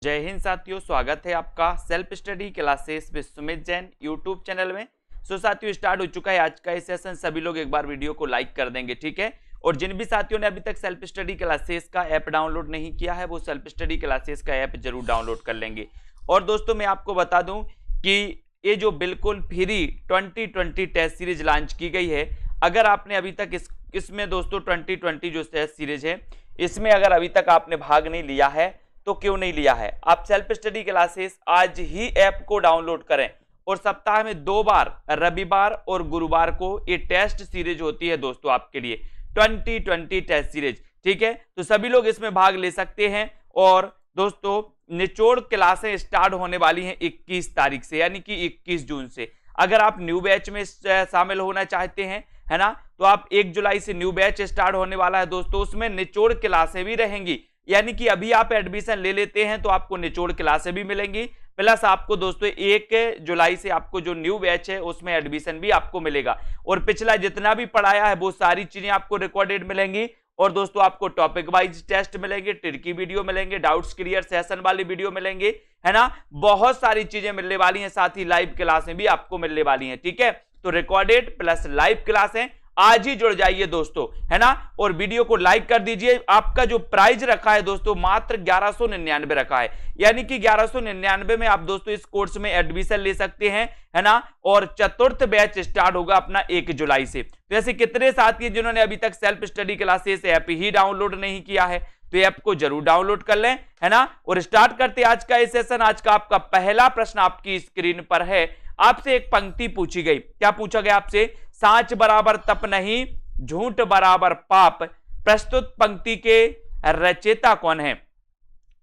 जय हिंद साथियों, स्वागत है आपका self study classes with Sumit Jain YouTube channel में। साथियों, स्टार्ट हो चुका है आज का ये सेशन। सभी लोग एक बार वीडियो को लाइक कर देंगे, ठीक है। और जिन भी साथियों ने अभी तक सेल्फ स्टडी क्लासेस का ऐप डाउनलोड नहीं किया है वो सेल्फ स्टडी क्लासेस का ऐप जरूर डाउनलोड कर लेंगे। और दोस्तों, मैं आपको बता दूं कि ये जो बिल्कुल फ्री 2020 टेस्ट सीरीज लॉन्च की गई है, अगर आपने अभी तक इसमें दोस्तों 2020 जो टेस्ट सीरीज है इसमें अगर अभी तक आपने भाग नहीं लिया है तो क्यों नहीं लिया है, आप सेल्फ स्टडी क्लासेस आज ही ऐप को डाउनलोड करें। और सप्ताह में 2 बार, रविवार और गुरुवार को ये टेस्ट सीरीज होती है दोस्तों आपके लिए 2020 टेस्ट सीरीज, ठीक है। तो सभी लोग इसमें भाग ले सकते हैं। और दोस्तों, निचोड़ क्लासें स्टार्ट होने वाली हैं 21 तारीख से, यानी कि 21 जून से। अगर आप न्यू बैच में शामिल होना चाहते हैं, है ना, तो आप 1 जुलाई से न्यू बैच स्टार्ट होने वाला है दोस्तों। उसमें निचोड़ क्लासें भी रहेंगी, यानी कि अभी आप एडमिशन ले लेते हैं तो आपको निचोड़ क्लासें भी मिलेंगी, प्लस आपको दोस्तों 1 जुलाई से आपको जो न्यू बैच है उसमें एडमिशन भी आपको मिलेगा। और पिछला जितना भी पढ़ाया है वो सारी चीजें आपको रिकॉर्डेड मिलेंगी। और दोस्तों, आपको टॉपिक वाइज टेस्ट मिलेंगे, ट्रिकी वीडियो मिलेंगे, डाउट्स क्लियर सेशन वाली वीडियो मिलेंगे, है ना, बहुत सारी चीजें मिलने वाली हैं। साथ ही लाइव क्लासें भी आपको मिलने वाली हैं, ठीक है। तो रिकॉर्डेड प्लस लाइव क्लासें आज ही जुड़ जाइए दोस्तों, है ना। और वीडियो को लाइक कर दीजिए। आपका जो प्राइस रखा है दोस्तों मात्र 1199 रखा है, यानी कि 1199 में आप दोस्तों इस कोर्स में एडमिशन ले सकते हैं, है ना। और चतुर्थ बैच स्टार्ट होगा अपना 1 जुलाई से। तो ऐसे कितने साथी जिन्होंने अभी तक सेल्फ स्टडी क्लासेस ऐप ही डाउनलोड नहीं किया है, तो ऐप को जरूर डाउनलोड कर लें, है ना। और स्टार्ट करते आज का ये सेशन। आज का आपका पहला प्रश्न आपकी स्क्रीन पर है। आपसे एक पंक्ति पूछी गई। क्या पूछा गया आपसे? सांच बराबर तप नहीं, झूठ बराबर पाप। प्रस्तुत पंक्ति के रचयिता कौन है?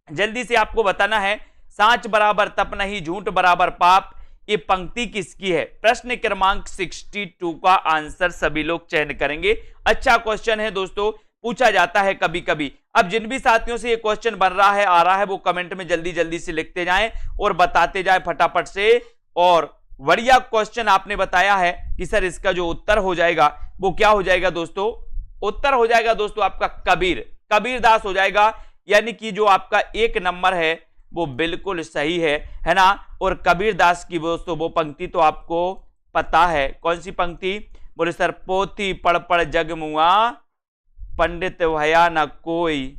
जल्दी से आपको बताना है। सांच बराबर तप नहीं, झूठ बराबर पाप, ये पंक्ति किसकी है? प्रश्न क्रमांक 62 का आंसर सभी लोग चयन करेंगे। अच्छा क्वेश्चन है दोस्तों, पूछा जाता है कभी कभी। अब जिन भी साथियों से ये क्वेश्चन बन रहा है, आ रहा है, वो कमेंट में जल्दी जल्दी से लिखते जाएं और बताते जाएं फटाफट से। और बढ़िया क्वेश्चन आपने बताया है कि सर इसका जो उत्तर हो जाएगा वो क्या हो जाएगा दोस्तों? उत्तर हो जाएगा दोस्तों आपका कबीरदास हो जाएगा, यानी कि जो आपका 1 नंबर है वो बिल्कुल सही है ना। और कबीरदास की दोस्तों वो पंक्ति तो आपको पता है, कौन सी पंक्ति? बोले सर, पोथी पढ़ पढ़ जग मुआ, पंडित भया न कोई,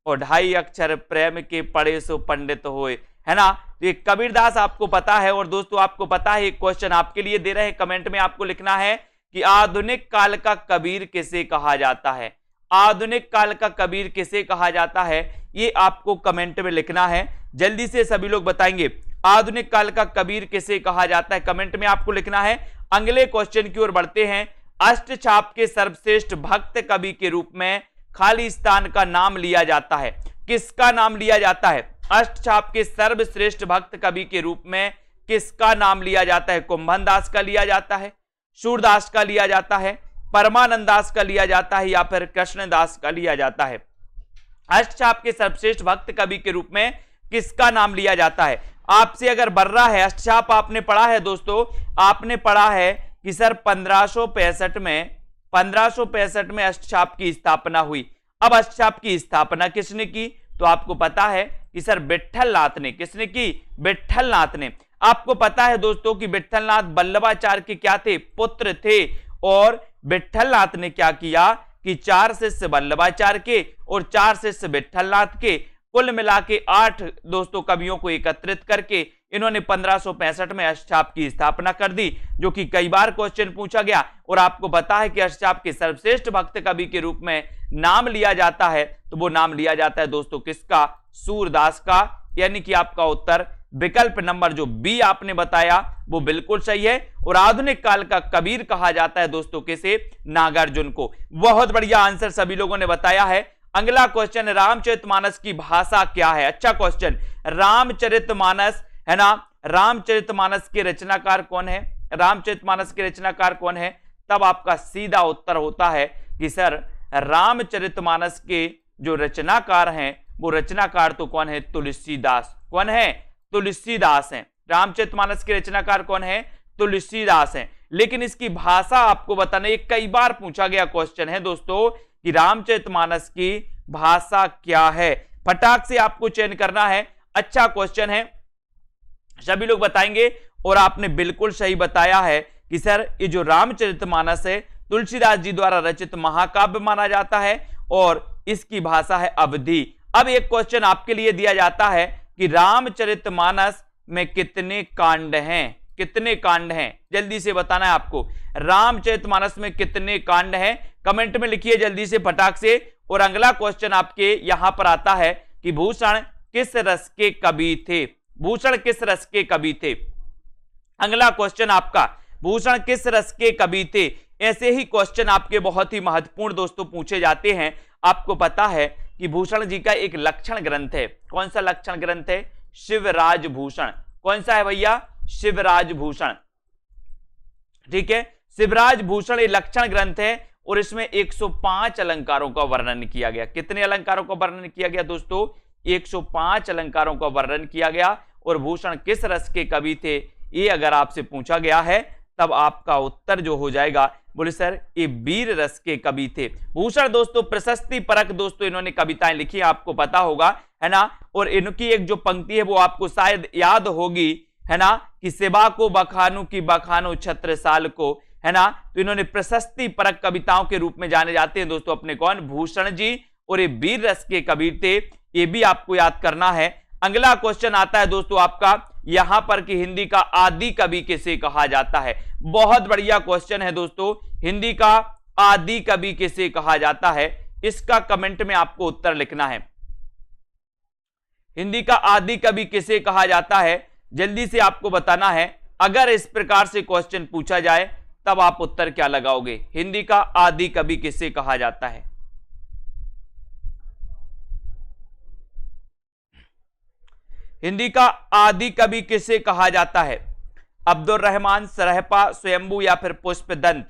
और 2.5 अक्षर प्रेम के पढ़े सो पंडित होए, है ना। तो ये कबीरदास आपको पता है। और दोस्तों, आपको पता है, एक क्वेश्चन आपके लिए दे रहे हैं, कमेंट में आपको लिखना है कि आधुनिक काल का कबीर किसे कहा जाता है। आधुनिक काल का कबीर किसे कहा जाता है, ये आपको कमेंट में लिखना है। जल्दी से सभी लोग बताएंगे आधुनिक काल का कबीर किसे कहा जाता है, कमेंट में आपको लिखना है। अगले क्वेश्चन की ओर बढ़ते हैं। अष्टछाप के सर्वश्रेष्ठ भक्त कवि के रूप में खाली स्थान का नाम लिया जाता है। किसका नाम लिया जाता है? अष्टछाप के सर्वश्रेष्ठ भक्त कवि के रूप में किसका नाम लिया जाता है? कुंभन दास का लिया जाता है, सूरदास का लिया जाता है, परमानंद दास का लिया जाता है, या फिर कृष्णदास का लिया जाता है? अष्टछाप के सर्वश्रेष्ठ भक्त कवि के रूप में किसका नाम लिया जाता है? आपसे अगर बढ़ रहा है, अष्टछाप आपने पढ़ा है दोस्तों, आपने पढ़ा है कि सर 1565 में अष्टछाप की स्थापना हुई। अब अष्टछाप की स्थापना किसने की? तो आपको पता है कि सर विट्ठलनाथ ने। किसने की? विट्ठलनाथ ने। आपको पता है दोस्तों कि विट्ठलनाथ वल्लभाचार्य के क्या थे? पुत्र थे। और विट्ठलनाथ ने क्या किया कि 4 शिष्य वल्लभाचार्य के और 4 शिष्य विट्ठलनाथ के, कुल मिला के 8 दोस्तों कवियों को एकत्रित करके इन्होंने 1565 में अष्टछाप की स्थापना कर दी, जो कि कई बार क्वेश्चन पूछा गया। और आपको पता है कि अष्टछाप के सर्वश्रेष्ठ भक्त कवि के रूप में नाम लिया जाता है, तो वो नाम लिया जाता है दोस्तों किसका? सूरदास का। यानी कि आपका उत्तर विकल्प नंबर जो बी आपने बताया वो बिल्कुल सही है। और आधुनिक काल का कबीर कहा जाता है दोस्तों किसे? नागार्जुन को। बहुत बढ़िया आंसर सभी लोगों ने बताया है। अगला क्वेश्चन, रामचरितमानस की भाषा क्या है? अच्छा क्वेश्चन, रामचरितमानस, है ना, रामचरितमानस के रचनाकार कौन है? रामचरितमानस के रचनाकार कौन है? तब आपका सीधा उत्तर होता है कि सर रामचरितमानस के जो रचनाकार हैं वो रचनाकार तो कौन है? तुलसीदास। कौन है? तुलसीदास हैं। रामचरितमानस के रचनाकार कौन है? तुलसीदास हैं। लेकिन इसकी भाषा आपको बताना, ये कई बार पूछा गया क्वेश्चन है दोस्तों कि रामचरितमानस की भाषा क्या है। फटाक से आपको चयन करना है। अच्छा क्वेश्चन है, सभी लोग बताएंगे। और आपने बिल्कुल सही बताया है कि सर ये जो रामचरितमानस है तुलसीदास जी द्वारा रचित महाकाव्य माना जाता है और इसकी भाषा है अवधी। अब एक क्वेश्चन आपके लिए दिया जाता है कि रामचरितमानस में कितने कांड हैं, कितने कांड हैं, जल्दी से बताना है आपको। रामचरितमानस में कितने कांड हैं, कमेंट में लिखिए जल्दी से फटाक से। और अगला क्वेश्चन आपके यहां पर आता है कि भूषण किस रस के कवि थे, भूषण किस रस के कवि थे। अगला क्वेश्चन आपका, भूषण किस रस के कवि थे। ऐसे ही क्वेश्चन आपके बहुत ही महत्वपूर्ण दोस्तों पूछे जाते हैं। आपको पता है कि भूषण जी का एक लक्षण ग्रंथ है, कौन सा लक्षण ग्रंथ है, शिवराज भूषण। कौन सा है भैया, शिवराज भूषण, ठीक है। शिवराज भूषण एक लक्षण ग्रंथ है और इसमें 105 अलंकारों का वर्णन किया गया। कितने अलंकारों का वर्णन किया गया दोस्तों, 105 अलंकारों का वर्णन किया गया। और भूषण किस रस के कवि थे, ये अगर आपसे पूछा गया है तब आपका उत्तर जो हो जाएगा, बोले सर ये वीर रस के कवि थे। भूषण दोस्तों प्रशस्ति परक दोस्तों इन्होंने कविताएं लिखी, आपको पता होगा, है ना। और इनकी एक जो पंक्ति है वो आपको शायद याद होगी, है ना, कि सेवा को बखानू की बखानो छत्रसाल को, है ना। तो इन्होंने प्रशस्ति परक कविताओं के रूप में जाने जाते हैं दोस्तों अपने, कौन, भूषण जी। और ये वीर रस के कवि थे, ये भी आपको याद करना है। अगला क्वेश्चन आता है दोस्तों आपका यहां पर कि हिंदी का आदि कवि किसे कहा जाता है। बहुत बढ़िया क्वेश्चन है दोस्तों, हिंदी का आदि कवि किसे कहा जाता है, इसका कमेंट में आपको उत्तर लिखना है। हिंदी का आदि कवि किसे कहा जाता है, जल्दी से आपको बताना है। अगर इस प्रकार से क्वेश्चन पूछा जाए तब आप उत्तर क्या लगाओगे, हिंदी का आदि कवि किसे कहा जाता है। हिंदी का आदि कवि किसे कहा जाता है, अब्दुल रहमान, सरहपा, स्वयंभू या फिर पुष्पदंत।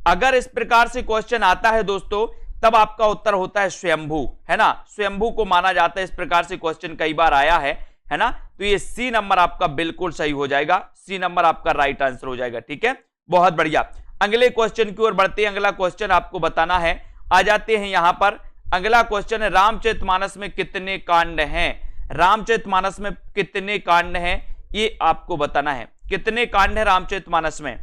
अगर इस प्रकार से क्वेश्चन आता है दोस्तों तब आपका उत्तर होता है स्वयंभू, है ना। स्वयंभू को माना जाता है, इस प्रकार से क्वेश्चन कई बार आया है ना। तो ये सी नंबर आपका बिल्कुल सही हो जाएगा, सी नंबर आपका राइट आंसर हो जाएगा, ठीक है, बहुत बढ़िया। अगले क्वेश्चन की ओर बढ़ते हैं। अगला क्वेश्चन आपको बताना है, आ जाते हैं यहां पर। अगला क्वेश्चन है रामचरितमानस में कितने कांड हैं, रामचरितमानस में कितने कांड हैं, ये आपको बताना है। कितने कांड है रामचरितमानस में।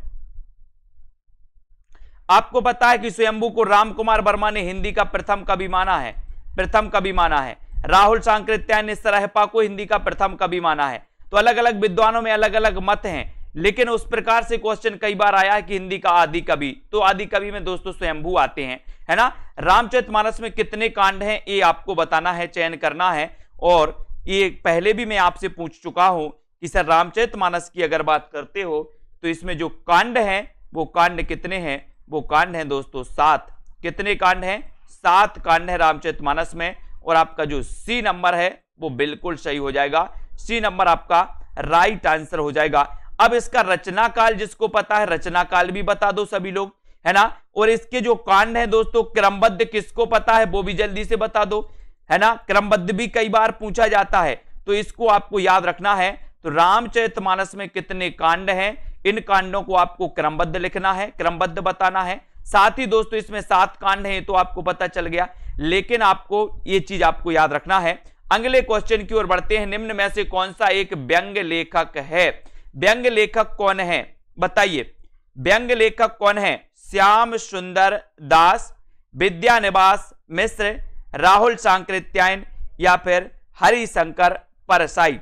आपको पता है कि स्वयंभू को रामकुमार वर्मा ने हिंदी का प्रथम कवि माना है, प्रथम कवि माना है। राहुल सांकृत्यायन ने सरहपा को हिंदी का प्रथम कवि माना है। तो अलग अलग विद्वानों में अलग अलग मत हैं, लेकिन उस प्रकार से क्वेश्चन कई बार आया है कि हिंदी का आदि कवि, तो आदि कवि में दोस्तों स्वयंभू आते हैं, है ना। रामचरितमानस में कितने कांड हैं ये आपको बताना है, चयन करना है। और ये पहले भी मैं आपसे पूछ चुका हूं कि सर रामचरितमानस की अगर बात करते हो तो इसमें जो कांड हैं वो कांड कितने हैं, वो कांड हैं दोस्तों 7। कितने कांड हैं, 7 कांड है रामचरितमानस में। और आपका जो सी नंबर है वो बिल्कुल सही हो जाएगा, सी नंबर आपका राइट आंसर हो जाएगा। अब इसका रचना काल जिसको पता है रचना काल भी बता दो सभी लोग, है ना। और इसके जो कांड है दोस्तों क्रमबद्ध किसको पता है वो भी जल्दी से बता दो, है ना। क्रमबद्ध भी कई बार पूछा जाता है तो इसको आपको याद रखना है। तो रामचरितमानस में कितने कांड हैं, इन कांडों को आपको क्रमबद्ध लिखना है, क्रमबद्ध बताना है। साथ ही दोस्तों इसमें 7 कांड हैं तो आपको पता चल गया, लेकिन आपको ये चीज आपको याद रखना है। अगले क्वेश्चन की ओर बढ़ते हैं। निम्न में से कौन सा एक व्यंग लेखक है, व्यंग लेखक कौन है बताइए, व्यंग लेखक कौन है। श्याम सुंदर दास, विद्यानिवास मिश्र, राहुल सांकृत्यायन या फिर हरिशंकर परसाई।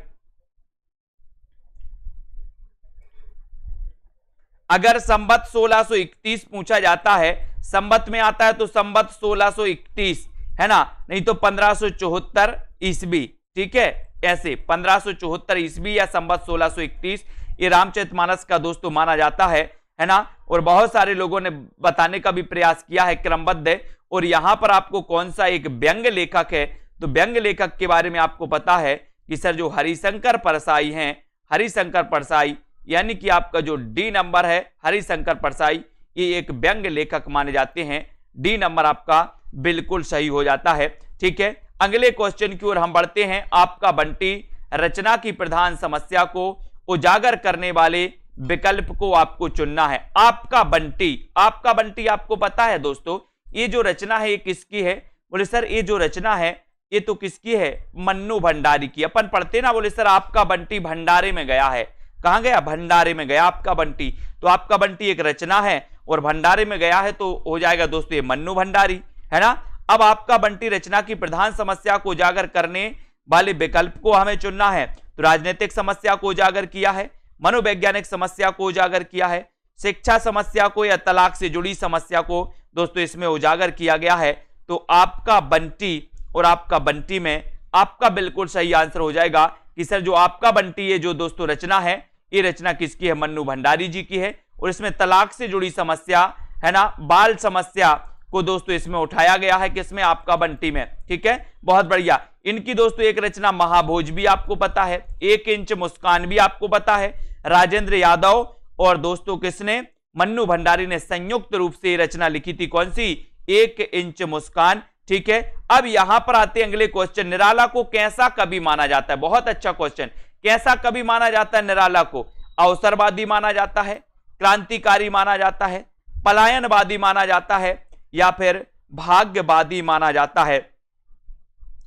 अगर संवत 1631 पूछा जाता है, संवत में आता है तो संवत 1631, है ना, नहीं तो 1574 ईस्वी, ठीक है। ऐसे 1574 ईस्वी या संवत 1631 ये रामचरितमानस का दोस्तों माना जाता है ना। और बहुत सारे लोगों ने बताने का भी प्रयास किया है क्रमबद्ध। और यहां पर आपको कौन सा एक व्यंग लेखक है, तो व्यंग लेखक के बारे में आपको पता है कि सर जो हरिशंकर परसाई हैं, हरिशंकर परसाई, यानी कि आपका जो डी नंबर है हरिशंकर परसाई, ये एक व्यंग लेखक माने जाते हैं। डी नंबर आपका बिल्कुल सही हो जाता है, ठीक है। अगले क्वेश्चन की ओर हम बढ़ते हैं। आपका बंटी रचना की प्रधान समस्या को उजागर करने वाले विकल्प को आपको चुनना है। आपका बंटी आपको पता है दोस्तों, ये जो रचना है ये किसकी है? बोले सर ये जो रचना है ये तो किसकी है? मन्नू भंडारी की। अपन पढ़ते ना, बोले सर आपका बंटी भंडारे में गया है। कहां गया? भंडारे में गया आपका बंटी। तो आपका बंटी एक रचना है और भंडारे में गया है, तो हो जाएगा दोस्तों ये मन्नू भंडारी, है ना। अब आपका बंटी रचना की प्रधान समस्या को उजागर करने वाले विकल्प को हमें चुनना है। तो राजनीतिक समस्या को उजागर किया है, मनोवैज्ञानिक समस्या को उजागर किया है, शिक्षा समस्या को या तलाक से जुड़ी समस्या को दोस्तों इसमें उजागर किया गया है। तो आपका बंटी और आपका बंटी में आपका बिल्कुल सही आंसर हो जाएगा कि सर जो आपका बंटी ये जो दोस्तों रचना है, ये रचना किसकी है? मन्नू भंडारी जी की है। और इसमें तलाक से जुड़ी समस्या, है ना, बाल समस्या को दोस्तों इसमें उठाया गया है, किसमें? आपका बंटी में। ठीक है, बहुत बढ़िया। इनकी दोस्तों एक रचना महाभोज भी आपको पता है, 1 इंच मुस्कान भी आपको पता है। राजेंद्र यादव और दोस्तों किसने? मन्नू भंडारी ने संयुक्त रूप से रचना लिखी थी। कौन सी? 1 इंच मुस्कान। ठीक है, अब यहां पर आते हैं अगले क्वेश्चन। निराला को कैसा कवि माना जाता है? बहुत अच्छा क्वेश्चन। कैसा कवि माना जाता है निराला को? अवसरवादी माना जाता है, क्रांतिकारी माना जाता है, पलायनवादी माना जाता है, या फिर भाग्यवादी माना जाता है?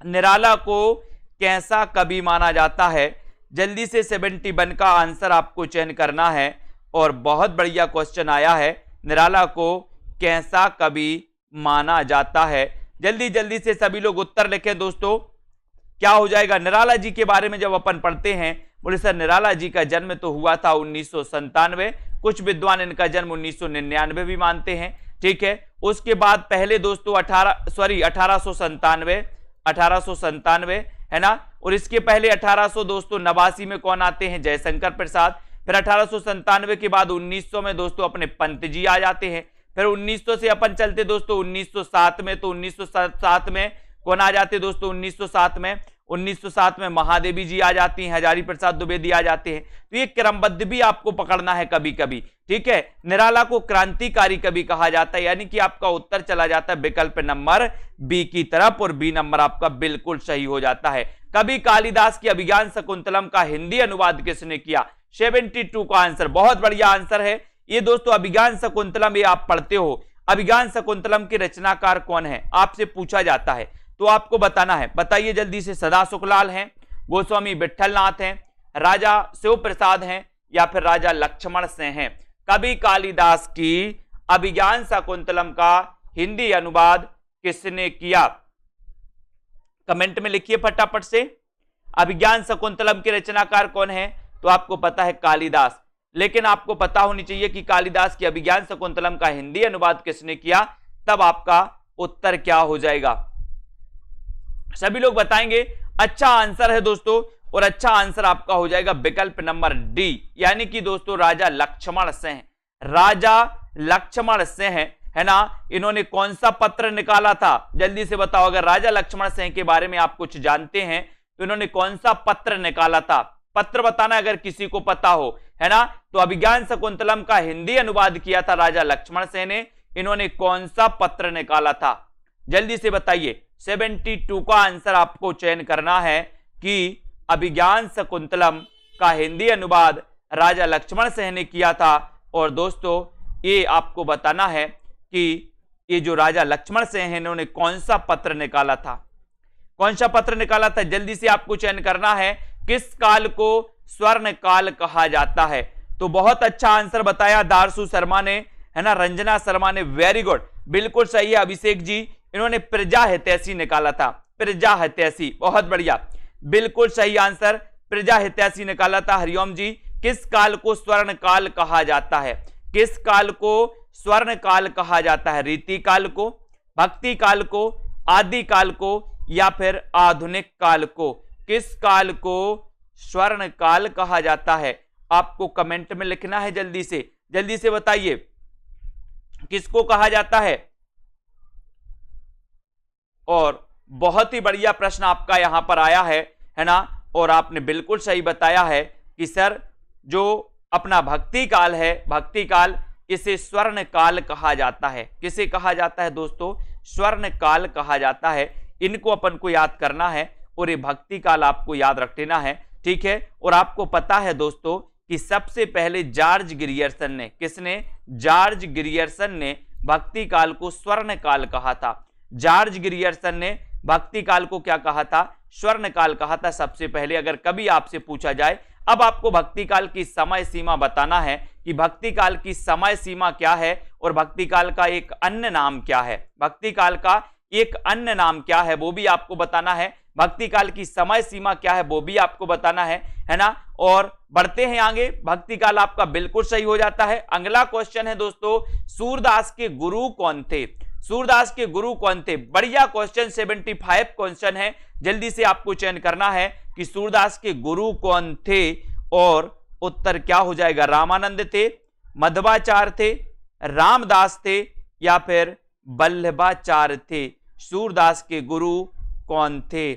निराला को कैसा कवि माना जाता है? जल्दी से 71 का आंसर आपको चयन करना है। और बहुत बढ़िया क्वेश्चन आया है, निराला को कैसा कवि माना जाता है? जल्दी जल्दी से सभी लोग उत्तर लिखें दोस्तों। क्या हो जाएगा? निराला जी के बारे में जब अपन पढ़ते हैं, बोले सर निराला जी का जन्म तो हुआ था 1997, कुछ विद्वान इनका जन्म 1999 भी मानते हैं। ठीक है, उसके बाद पहले दोस्तों 1897 है ना। और इसके पहले 1889 में कौन आते हैं? जयशंकर प्रसाद। फिर 1897 के बाद 1900 में दोस्तों अपने पंत जी आ जाते हैं। फिर 1900 से अपन चलते दोस्तों 1907 में, तो 1907 में कौन आ जाते दोस्तों? 1907 में महादेवी जी आ जाती हैं, हजारी प्रसाद द्विवेदी आ जाते हैं। तो ये क्रमबद्ध भी आपको पकड़ना है कभी कभी। ठीक है, निराला को क्रांतिकारी कवि कहा जाता है, यानी कि आपका उत्तर चला जाता है विकल्प नंबर बी की तरफ, और बी नंबर आपका बिल्कुल सही हो जाता है। कवि कालिदास की अभिज्ञान शकुंतलम का हिंदी अनुवाद किसने किया? 72 का आंसर, बहुत बढ़िया आंसर है ये दोस्तों। अभिज्ञान शकुंतलम ये आप पढ़ते हो, अभिज्ञान शकुंतलम के रचनाकार कौन है? आपसे पूछा जाता है तो आपको बताना है। बताइए जल्दी से। सदा सुखलाल हैं, गोस्वामी विठल नाथ हैं, राजा शिव प्रसाद हैं, या फिर राजा लक्ष्मण सिंह हैं? कवि कालिदास की अभिज्ञान शकुंतलम का हिंदी अनुवाद किसने किया? कमेंट में लिखिए फटाफट से। अभिज्ञान शकुंतलम के रचनाकार कौन है? तो आपको पता है कालिदास, लेकिन आपको पता होनी चाहिए कि कालिदास की अभिज्ञान शकुंतलम का हिंदी अनुवाद किसने किया, तब आपका उत्तर क्या हो जाएगा। सभी लोग बताएंगे। अच्छा आंसर है दोस्तों, और अच्छा आंसर आपका हो जाएगा विकल्प नंबर डी, यानी कि दोस्तों राजा लक्ष्मण सिंह। राजा लक्ष्मण सिंह है ना, इन्होंने कौन सा पत्र निकाला था? जल्दी से बताओ। अगर राजा लक्ष्मण सिंह के बारे में आप कुछ जानते हैं तो इन्होंने कौन सा पत्र निकाला था? पत्र बताना अगर किसी को पता हो, है ना। तो अभिज्ञान शकुंतलम का हिंदी अनुवाद किया था राजा लक्ष्मण सिंह ने। इन्होंने कौन सा पत्र निकाला था? जल्दी से बताइए। 72 का आंसर आपको चयन करना है कि अभिज्ञान शकुंतलम का हिंदी अनुवाद राजा लक्ष्मण सिंह ने किया था। और दोस्तों ये आपको बताना है कि ये जो राजा लक्ष्मण सिंह हैं इन्होंने कौन सा पत्र निकाला था? कौन सा पत्र निकाला था? जल्दी से आपको चयन करना है। किस काल को स्वर्ण काल कहा जाता है? तो बहुत अच्छा आंसर बताया दारसू शर्मा ने, है ना, रंजना शर्मा ने, वेरी गुड, बिल्कुल सही है। अभिषेक जी, इन्होंने प्रजा हितैषी निकाला था। प्रजा हितैषी, बहुत बढ़िया, बिल्कुल सही आंसर, प्रजा हितैषी निकाला था। हरिओम जी, किस काल को स्वर्ण काल कहा जाता है? किस काल को स्वर्ण काल कहा जाता है? रीति काल को, भक्ति काल को, आदि काल को, या फिर आधुनिक काल को? किस काल को स्वर्ण काल कहा जाता है? आपको कमेंट में लिखना है। जल्दी से बताइए किसको कहा जाता है। और बहुत ही बढ़िया प्रश्न आपका यहां पर आया है ना, और आपने बिल्कुल सही बताया है कि सर जो अपना भक्ति काल है, भक्ति काल, इसे स्वर्ण काल कहा जाता है। किसे कहा जाता है दोस्तों? स्वर्ण काल कहा जाता है। इनको अपन को याद करना है, और ये भक्ति काल आपको याद रख लेना है। ठीक है। और आपको पता है दोस्तों कि सबसे पहले जॉर्ज ग्रियर्सन ने, किसने? जॉर्ज ग्रियर्सन ने भक्ति काल को स्वर्ण काल कहा था। जॉर्ज ग्रियर्सन ने भक्ति काल को क्या कहा था? स्वर्ण काल कहा था सबसे पहले। अगर कभी आपसे पूछा जाए, अब आपको भक्ति काल की समय सीमा बताना है कि भक्ति काल की समय सीमा क्या है और भक्ति काल का एक अन्य नाम क्या है, भक्ति काल का एक अन्य नाम क्या है वो भी आपको बताना है, भक्ति काल की समय सीमा क्या है वो भी आपको बताना है ना। और बढ़ते हैं आगे, भक्ति काल आपका बिल्कुल सही हो जाता है। अगला क्वेश्चन है दोस्तों, सूरदास के गुरु कौन थे? सूरदास के गुरु कौन थे? बढ़िया क्वेश्चन, 75 क्वेश्चन है, जल्दी से आपको चयन करना है कि सूरदास के गुरु कौन थे और उत्तर क्या हो जाएगा? रामानंद थे, मध्वाचार्य थे, रामदास थे या फिर वल्लभाचार्य थे? सूरदास के गुरु कौन थे?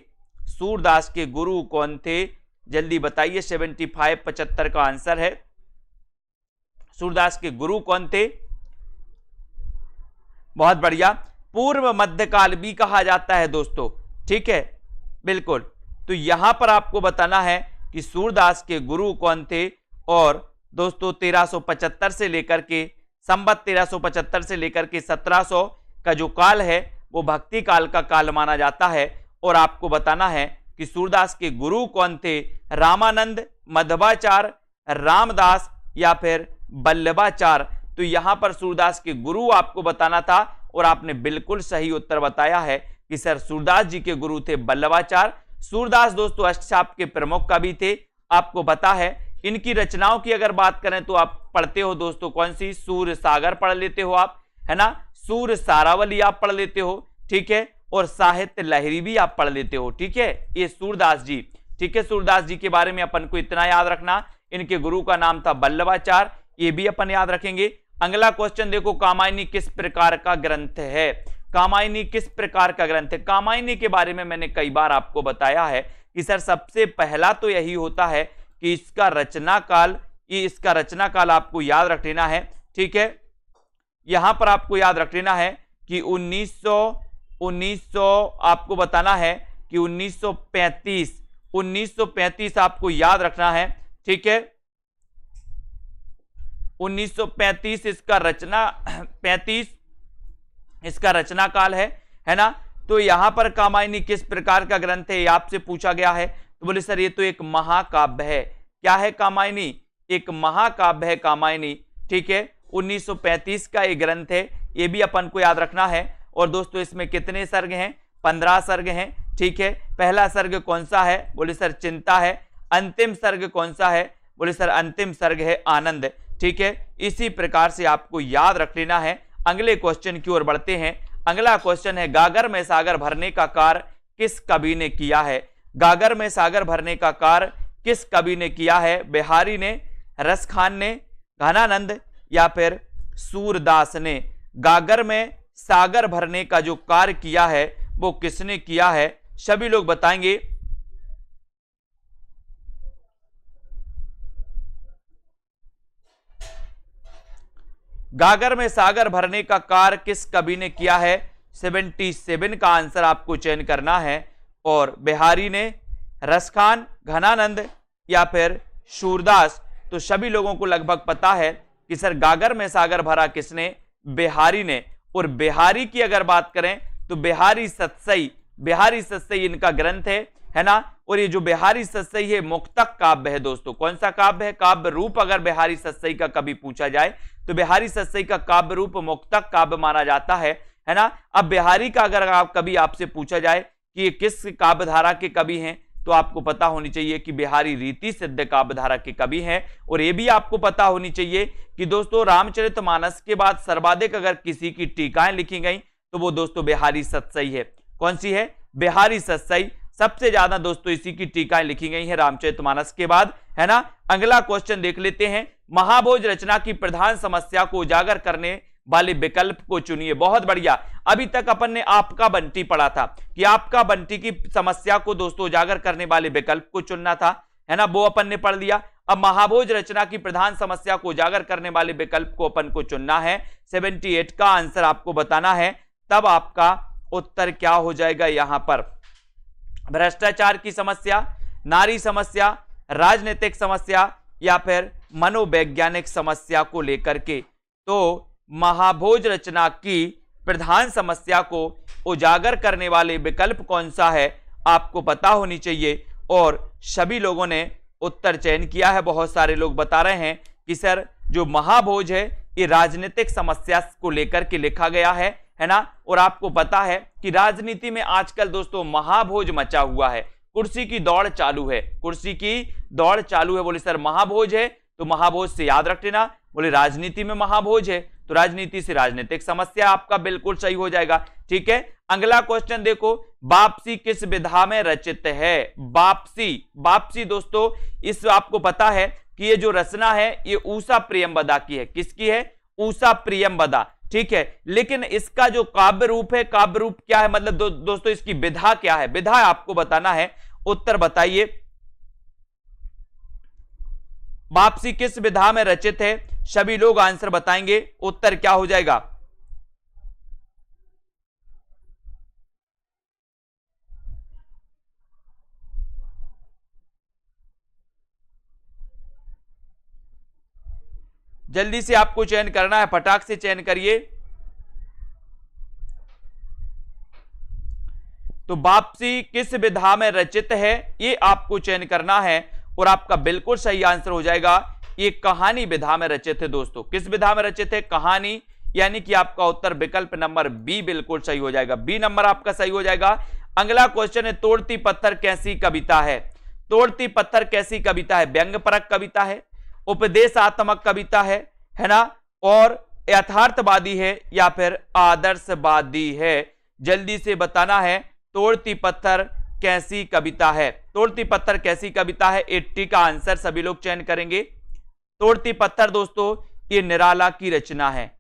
सूरदास के गुरु कौन थे? जल्दी बताइए। 75 का आंसर है। सूरदास के गुरु कौन थे? बहुत बढ़िया। पूर्व मध्यकाल भी कहा जाता है दोस्तों, ठीक है, बिल्कुल। तो यहां पर आपको बताना है कि सूरदास के गुरु कौन थे। और दोस्तों 1375 से लेकर के संवत 1375 से लेकर के 1700 का जो काल है वो भक्ति काल का काल माना जाता है। और आपको बताना है कि सूरदास के गुरु कौन थे? रामानंद, मध्वाचार्य, रामदास या फिर वल्लभाचार्य? तो यहां पर सूरदास के गुरु आपको बताना था और आपने बिल्कुल सही उत्तर बताया है कि सर सूरदास जी के गुरु थे वल्लभाचार्य। सूरदास दोस्तों अष्टचाप के प्रमुख कवि थे, आपको पता है। इनकी रचनाओं की अगर बात करें तो आप पढ़ते हो दोस्तों कौन सी? सूर सागर पढ़ लेते हो आप, है ना, सूर सारावली आप पढ़ लेते हो, ठीक है, और साहित्य लहरी भी आप पढ़ लेते हो, ठीक है। ये सूरदास जी, ठीक है। सूरदास जी के बारे में अपन को इतना याद रखना, इनके गुरु का नाम था वल्लभाचार्य, ये भी अपन याद रखेंगे। अगला क्वेश्चन देखो, कामायनी किस प्रकार का ग्रंथ है? कामायनी किस प्रकार का ग्रंथ है? कामायनी के बारे में मैंने कई बार आपको बताया है कि सर सबसे पहला तो यही होता है कि इसका रचना काल, ये इसका रचना काल आपको याद रख लेना है, ठीक है। यहां पर आपको याद रख लेना है कि 1900 आपको बताना है कि 1935 आपको याद रखना है, ठीक है। 1935 इसका रचना 35 इसका रचना काल है ना। तो यहां पर कामायनी किस प्रकार का ग्रंथ है, आपसे पूछा गया है। तो बोले सर ये तो एक महाकाव्य है। क्या है कामायनी? एक महाकाव्य है कामायनी, ठीक है। 1935 का ये ग्रंथ है, ये भी अपन को याद रखना है। और दोस्तों इसमें कितने सर्ग हैं? 15 सर्ग हैं, ठीक है। पहला सर्ग कौन सा है? बोले सर चिंता है। अंतिम सर्ग कौन सा है? बोले सर अंतिम सर्ग है आनंद, ठीक है। इसी प्रकार से आपको याद रख लेना है। अगले क्वेश्चन की ओर बढ़ते हैं। अगला क्वेश्चन है, गागर में सागर भरने का कार्य किस कवि ने किया है? गागर में सागर भरने का कार्य किस कवि ने किया है? बिहारी ने, रसखान ने, घनानंद या फिर सूरदास ने? गागर में सागर भरने का जो कार्य किया है वो किसने किया है? सभी लोग बताएंगे। गागर में सागर भरने का कार्य किस कवि ने किया है? 77 का आंसर आपको चयन करना है। और बिहारी ने, रसखान, घनानंद या फिर सूरदास? तो सभी लोगों को लगभग पता है कि सर गागर में सागर भरा किसने? बिहारी ने। और बिहारी की अगर बात करें तो बिहारी सतसई इनका ग्रंथ है ना। और ये जो बिहारी सतसई है मुक्तक काव्य है दोस्तों। कौन सा काव्य है? काव्य रूप अगर बिहारी सतसई का कभी पूछा जाए तो बिहारी सतसई का काव्य रूप मुक्तक काव्य माना जाता है ना। अब बिहारी का अगर कभी आपसे पूछा जाए कि ये किस काव्य धारा के कवि हैं तो आपको पता होनी चाहिए कि बिहारी रीति सिद्ध काव्य धारा के कवि हैं। और ये भी आपको पता होनी चाहिए कि दोस्तों रामचरितमानस के बाद सर्वाधिक अगर किसी की टीकाएं लिखी गई तो वो दोस्तों बिहारी सतसई है। कौन सी है? बिहारी सतसई। सबसे ज्यादा दोस्तों इसी की टीकाएं लिखी गई है रामचरितमानस के बाद, है ना। अगला क्वेश्चन देख लेते हैं। महाभोज रचना की प्रधान समस्या को उजागर करने वाले विकल्प को चुनिए। बहुत बढ़िया। अभी तक अपन ने आपका बंटी पढ़ा था कि आपका बंटी की समस्या को दोस्तों उजागर करने वाले विकल्प को चुनना था, है ना, वो अपन ने पढ़ लिया। अब महाभोज रचना की प्रधान समस्या को उजागर करने वाले विकल्प को अपन को चुनना है। 78 का आंसर आपको बताना है, तब आपका उत्तर क्या हो जाएगा? यहां पर भ्रष्टाचार की समस्या, नारी समस्या, राजनीतिक समस्या या फिर मनोवैज्ञानिक समस्या को लेकर के। तो महाभोज रचना की प्रधान समस्या को उजागर करने वाले विकल्प कौन सा है, आपको पता होनी चाहिए। और सभी लोगों ने उत्तर चयन किया है। बहुत सारे लोग बता रहे हैं कि सर जो महाभोज है ये राजनीतिक समस्या को लेकर के लिखा गया है ना। और आपको पता है कि राजनीति में आजकल दोस्तों महाभोज मचा हुआ है, कुर्सी की दौड़ चालू है, कुर्सी की दौड़ चालू है। बोले सर महाभोज है तो महाभोज से याद रख लेना, बोले राजनीति में महाभोज है तो राजनीति से राजनीतिक समस्या, आपका बिल्कुल सही हो जाएगा। ठीक है, अगला क्वेश्चन देखो, वापसी किस विधा में रचित है? वापसी दोस्तों इस आपको पता है कि ये जो रचना है ये ऊषा प्रियंवदा की है। किसकी है? ऊषा प्रियंवदा। ठीक है, लेकिन इसका जो काव्य रूप है, काव्य रूप क्या है, मतलब दोस्तों इसकी विधा क्या है? विधा आपको बताना है। उत्तर बताइए, वापसी किस विधा में रचित है? सभी लोग आंसर बताएंगे, उत्तर क्या हो जाएगा? जल्दी से आपको चयन करना है, फटाक से चयन करिए। तो वापसी किस विधा में रचित है ये आपको चयन करना है और आपका बिल्कुल सही आंसर हो जाएगा, ये कहानी विधा में रचित है। दोस्तों किस विधा में रचित है? कहानी, यानी कि आपका उत्तर विकल्प नंबर बी बिल्कुल सही हो जाएगा। बी नंबर आपका सही हो जाएगा। अगला क्वेश्चन है, तोड़ती पत्थर कैसी कविता है? तोड़ती पत्थर कैसी कविता है? व्यंग्यपरक कविता है, उपदेशात्मक कविता है ना, और यथार्थवादी है या फिर आदर्शवादी है? जल्दी से बताना है, तोड़ती पत्थर कैसी कविता है? तोड़ती पत्थर कैसी कविता है? 80 का आंसर सभी लोग चयन करेंगे। तोड़ती पत्थर दोस्तों ये निराला की रचना है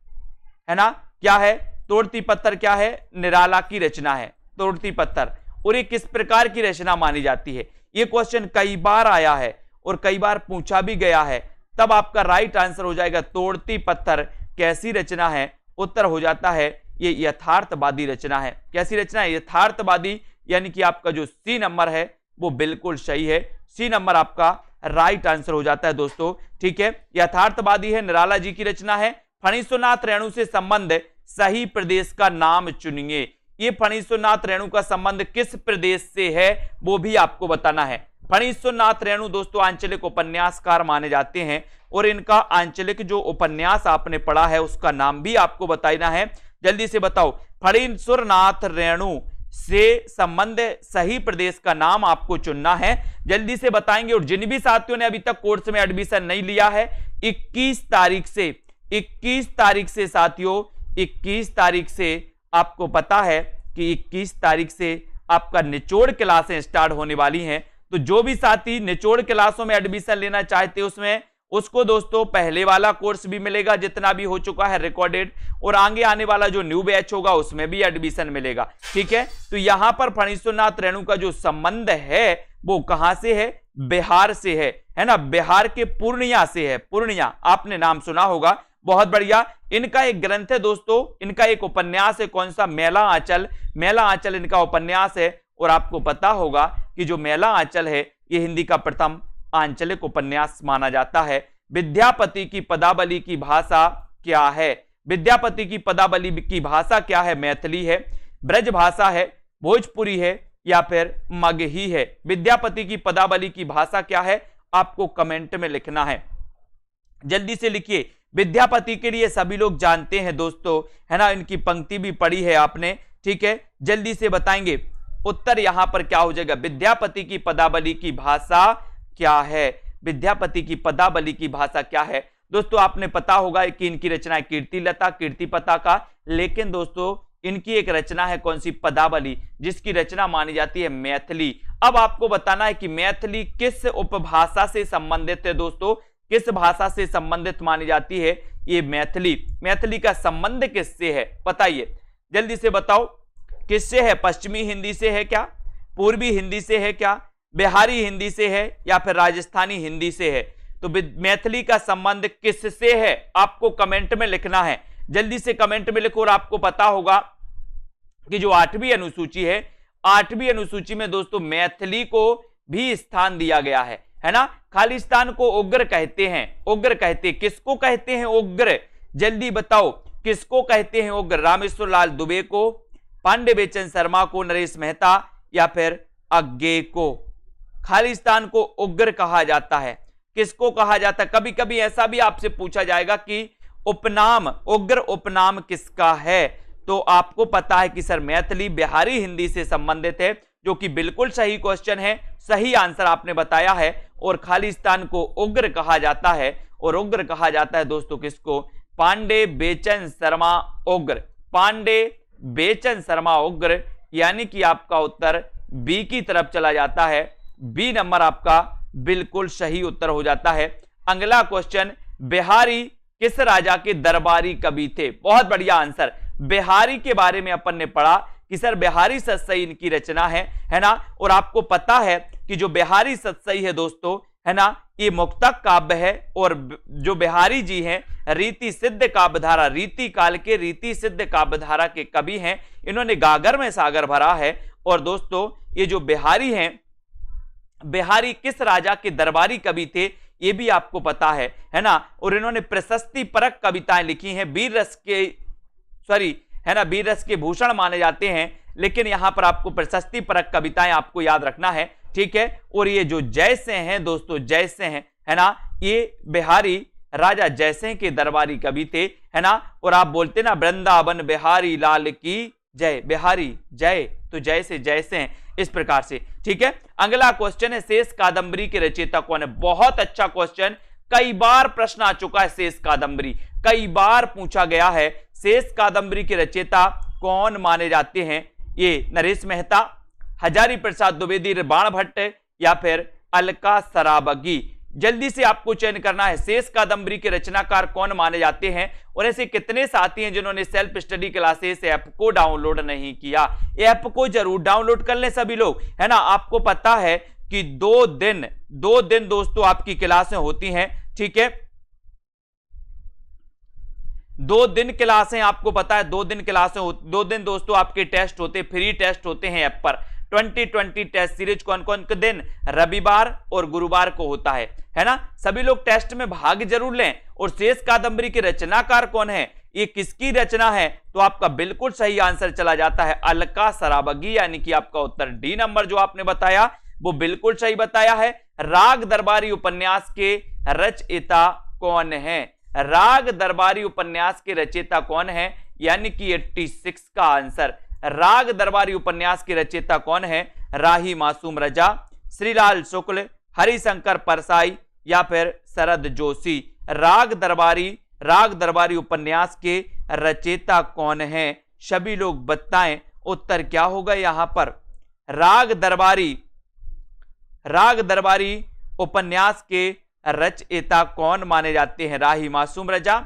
ना। क्या है? तोड़ती पत्थर क्या है? निराला की रचना है तोड़ती पत्थर। और ये किस प्रकार की रचना मानी जाती है? ये क्वेश्चन कई बार आया है और कई बार पूछा भी गया है। तब आपका राइट आंसर हो जाएगा, तोड़ती पत्थर कैसी रचना है? उत्तर हो जाता है ये यथार्थवादी रचना है। कैसी रचना है? यथार्थवादी, यानी कि आपका जो सी नंबर है वो बिल्कुल सही है। सी नंबर आपका राइट आंसर हो जाता है दोस्तों। ठीक है, यथार्थवादी है, निराला जी की रचना है। फणीश्वरनाथ रेणु से संबंध सही प्रदेश का नाम चुनिए। ये फणीश्वरनाथ रेणु का संबंध किस प्रदेश से है वो भी आपको बताना है। फणीश्वरनाथ रेणु दोस्तों आंचलिक उपन्यासकार माने जाते हैं और इनका आंचलिक जो उपन्यास आपने पढ़ा है उसका नाम भी आपको बताना है। जल्दी से बताओ, फणीश्वरनाथ रेणु से संबंध सही प्रदेश का नाम आपको चुनना है। जल्दी से बताएंगे। और जिन भी साथियों ने अभी तक कोर्स में एडमिशन नहीं लिया है, 21 तारीख से साथियों, 21 तारीख से आपको पता है कि 21 तारीख से आपका निचोड़ क्लासें स्टार्ट होने वाली हैं। तो जो भी साथी निचोड़ क्लासों में एडमिशन लेना चाहते हैं उसमें उसको दोस्तों पहले वाला कोर्स भी मिलेगा जितना भी हो चुका है रिकॉर्डेड, और आगे आने वाला जो न्यू बैच होगा उसमें भी एडमिशन मिलेगा। ठीक है, तो यहां पर फणीश्वरनाथ रेणु का जो संबंध है वो कहां से है? बिहार से है ना, बिहार के पूर्णिया से है। पूर्णिया आपने नाम सुना होगा, बहुत बढ़िया। इनका एक ग्रंथ है दोस्तों, इनका एक उपन्यास है, कौन सा? मेला आंचल। मेला आंचल इनका उपन्यास है। और आपको पता होगा कि जो मेला आंचल है ये हिंदी का प्रथम आंचलिक उपन्यास माना जाता है। विद्यापति की पदावली की भाषा क्या है? विद्यापति की पदावली की भाषा क्या है? मैथिली है, ब्रज भाषा है, भोजपुरी है या फिर मगही है? विद्यापति की पदावली की भाषा क्या है? आपको कमेंट में लिखना है, जल्दी से लिखिए। विद्यापति के लिए सभी लोग जानते हैं दोस्तों, है ना, इनकी पंक्ति भी पढ़ी है आपने। ठीक है, जल्दी से बताएंगे उत्तर यहां पर क्या हो जाएगा? विद्यापति की पदावली की भाषा क्या है? विद्यापति की पदावली की भाषा क्या है? दोस्तों आपने पता होगा कि इनकी रचना है कीर्तिलता, कीर्तिपता का, लेकिन दोस्तों इनकी एक रचना है कौन सी? पदावली, जिसकी रचना मानी जाती है मैथिली। अब आपको बताना है कि मैथिली किस उपभाषा से संबंधित है दोस्तों, किस भाषा से संबंधित मानी जाती है ये मैथिली? मैथिली का संबंध किससे है बताइए, जल्दी से बताओ। किससे है? पश्चिमी हिंदी से है क्या? पूर्वी हिंदी से है क्या? बिहारी हिंदी से है या फिर राजस्थानी हिंदी से है? तो मैथिली का संबंध किससे है आपको कमेंट में लिखना है, जल्दी से कमेंट में लिखो। और आपको पता होगा कि जो 8वीं अनुसूची है, 8वीं अनुसूची में दोस्तों मैथिली को भी स्थान दिया गया है है ना। खालिस्तान को उग्र कहते हैं, उग्र कहते किसको कहते हैं उग्र, जल्दी बताओ किसको कहते हैं उग्र, रामेश्वर लाल दुबे को, पांडे बेचन शर्मा को, नरेश मेहता या फिर अज्ञे को। खालिस्तान को उग्र कहा जाता है, किसको कहा जाता है। कभी कभी ऐसा भी आपसे पूछा जाएगा कि उपनाम, उग्र उपनाम किसका है, तो आपको पता है कि सर मैथिली बिहारी हिंदी से संबंधित है, जो कि बिल्कुल सही क्वेश्चन है, सही आंसर आपने बताया है। और खालिस्तान को उग्र कहा जाता है, और उग्र कहा जाता है दोस्तों किसको, पांडे बेचन शर्मा उग्र, पांडे बेचन शर्मा उग्र, यानी कि आपका उत्तर बी की तरफ चला जाता है। बी नंबर आपका बिल्कुल सही उत्तर हो जाता है। अगला क्वेश्चन, बिहारी किस राजा के दरबारी कवि थे, बहुत बढ़िया आंसर। बिहारी के बारे में अपन ने पढ़ा कि सर बिहारी सतसई इनकी रचना है ना। और आपको पता है कि जो बिहारी सतसई है दोस्तों, है ना, ये मुक्तक काव्य है, और जो बिहारी जी हैं रीति सिद्ध काव्यधारा, रीति काल के रीति सिद्ध काव्यधारा के कवि हैं। इन्होंने गागर में सागर भरा है। और दोस्तों ये जो बिहारी हैं, बिहारी किस राजा के दरबारी कवि थे ये भी आपको पता है ना। और इन्होंने प्रशस्ति परक कविताएं लिखी हैं, वीर रस के है ना, वीर रस के भूषण माने जाते हैं, लेकिन यहां पर आपको प्रशस्ति परक कविताएं आपको याद रखना है, ठीक है। और ये जो जयसिंह हैं दोस्तों, जयसिंह है ना, ये बिहारी राजा जयसिंह के दरबारी कवि थे, है ना। और आप बोलते ना वृंदावन बिहारी लाल की जय, बिहारी जय, तो जय से जयसिंह, इस प्रकार से, ठीक है। अगला क्वेश्चन है, शेष कादंबरी के रचयिता कौन है, बहुत अच्छा क्वेश्चन, कई बार प्रश्न आ चुका है। शेष कादंबरी कई बार पूछा गया है, शेष कादंबरी के रचयिता कौन माने जाते हैं, ये नरेश मेहता, हजारी प्रसाद द्विवेदी, बाण भट्ट या फिर अलका सराबगी। जल्दी से आपको चयन करना है, शेष कादंबरी के रचनाकार कौन माने जाते हैं। और ऐसे कितने साथी हैं जिन्होंने सेल्फ स्टडी क्लासेस ऐप को डाउनलोड नहीं किया, ऐप को जरूर डाउनलोड कर लें सभी लोग, है ना। आपको पता है कि दो दिन दोस्तों आपकी क्लासें होती हैं, ठीक है, 2 दिन क्लासें, आपको पता है 2 दिन क्लासें, 2 दिन दोस्तों आपके टेस्ट होते, फ्री टेस्ट होते हैं ऐप पर। 2020 टेस्ट सीरीज कौन कौन के दिन, रविवार और गुरुवार को होता है ना। सभी लोग टेस्ट में भाग जरूर लें। और शेष कादंबरी के रचनाकार कौन है, ये किसकी रचना है, तो आपका बिल्कुल सही आंसर चला जाता है अलका सराबगी, यानी कि आपका उत्तर डी नंबर जो आपने बताया वो बिल्कुल सही बताया है। राग दरबारी उपन्यास के रचयिता कौन है, राग दरबारी उपन्यास के रचयिता कौन है, यानी कि 86 का आंसर। राग दरबारी उपन्यास के रचयिता कौन है, राही मासूम रजा, श्रीलाल शुक्ल, हरिशंकर परसाई या फिर शरद जोशी। राग दरबारी उपन्यास के रचयिता कौन है, सभी लोग बताएं उत्तर क्या होगा यहां पर। राग दरबारी उपन्यास के रचयिता कौन माने जाते हैं, राही मासूम रजा,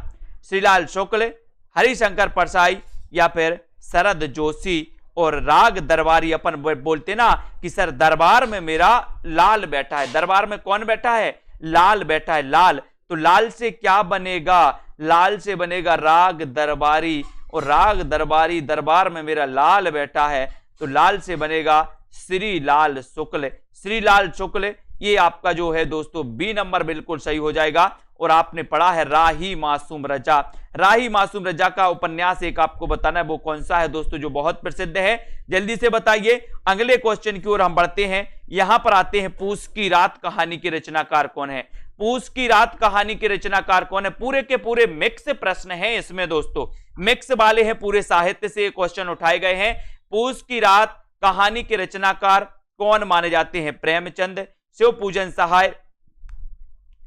श्रीलाल शुक्ल, हरिशंकर परसाई या फिर शरद जोशी। और राग दरबारी अपन बोलते ना कि सर दरबार में मेरा लाल बैठा है, दरबार में कौन बैठा है, लाल बैठा है, लाल, तो लाल से क्या बनेगा, लाल से बनेगा राग दरबारी। और राग दरबारी, दरबार में मेरा लाल बैठा है, तो लाल से बनेगा श्रीलाल शुक्ल, श्रीलाल शुक्ल। ये आपका जो है दोस्तों बी नंबर बिल्कुल सही हो जाएगा। और आपने पढ़ा है राही मासूम रजा, राही मासूम रजा का उपन्यास एक आपको बताना है, वो कौन सा है दोस्तों, जो बहुत प्रसिद्ध है, जल्दी से बताइए। अगले क्वेश्चन की ओर हम बढ़ते हैं, यहां पर आते हैं, पूस की रात कहानी के रचनाकार कौन है, पूस की रात कहानी के रचनाकार कौन है। पूरे के पूरे मिक्स प्रश्न हैं इसमें दोस्तों, मिक्स वाले हैं, पूरे साहित्य से क्वेश्चन उठाए गए हैं। पूस की रात कहानी के रचनाकार कौन माने जाते हैं, प्रेमचंद, शिव पूजन सहाय,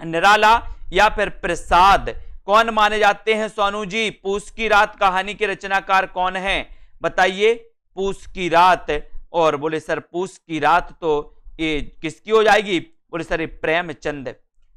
निराला या फिर प्रसाद, कौन माने जाते हैं सोनू जी। पूस की रात कहानी के रचनाकार कौन है, बताइए। पूस की रात, और बोले सर पूस की रात तो ये किसकी हो जाएगी, बोले सर ये प्रेमचंद,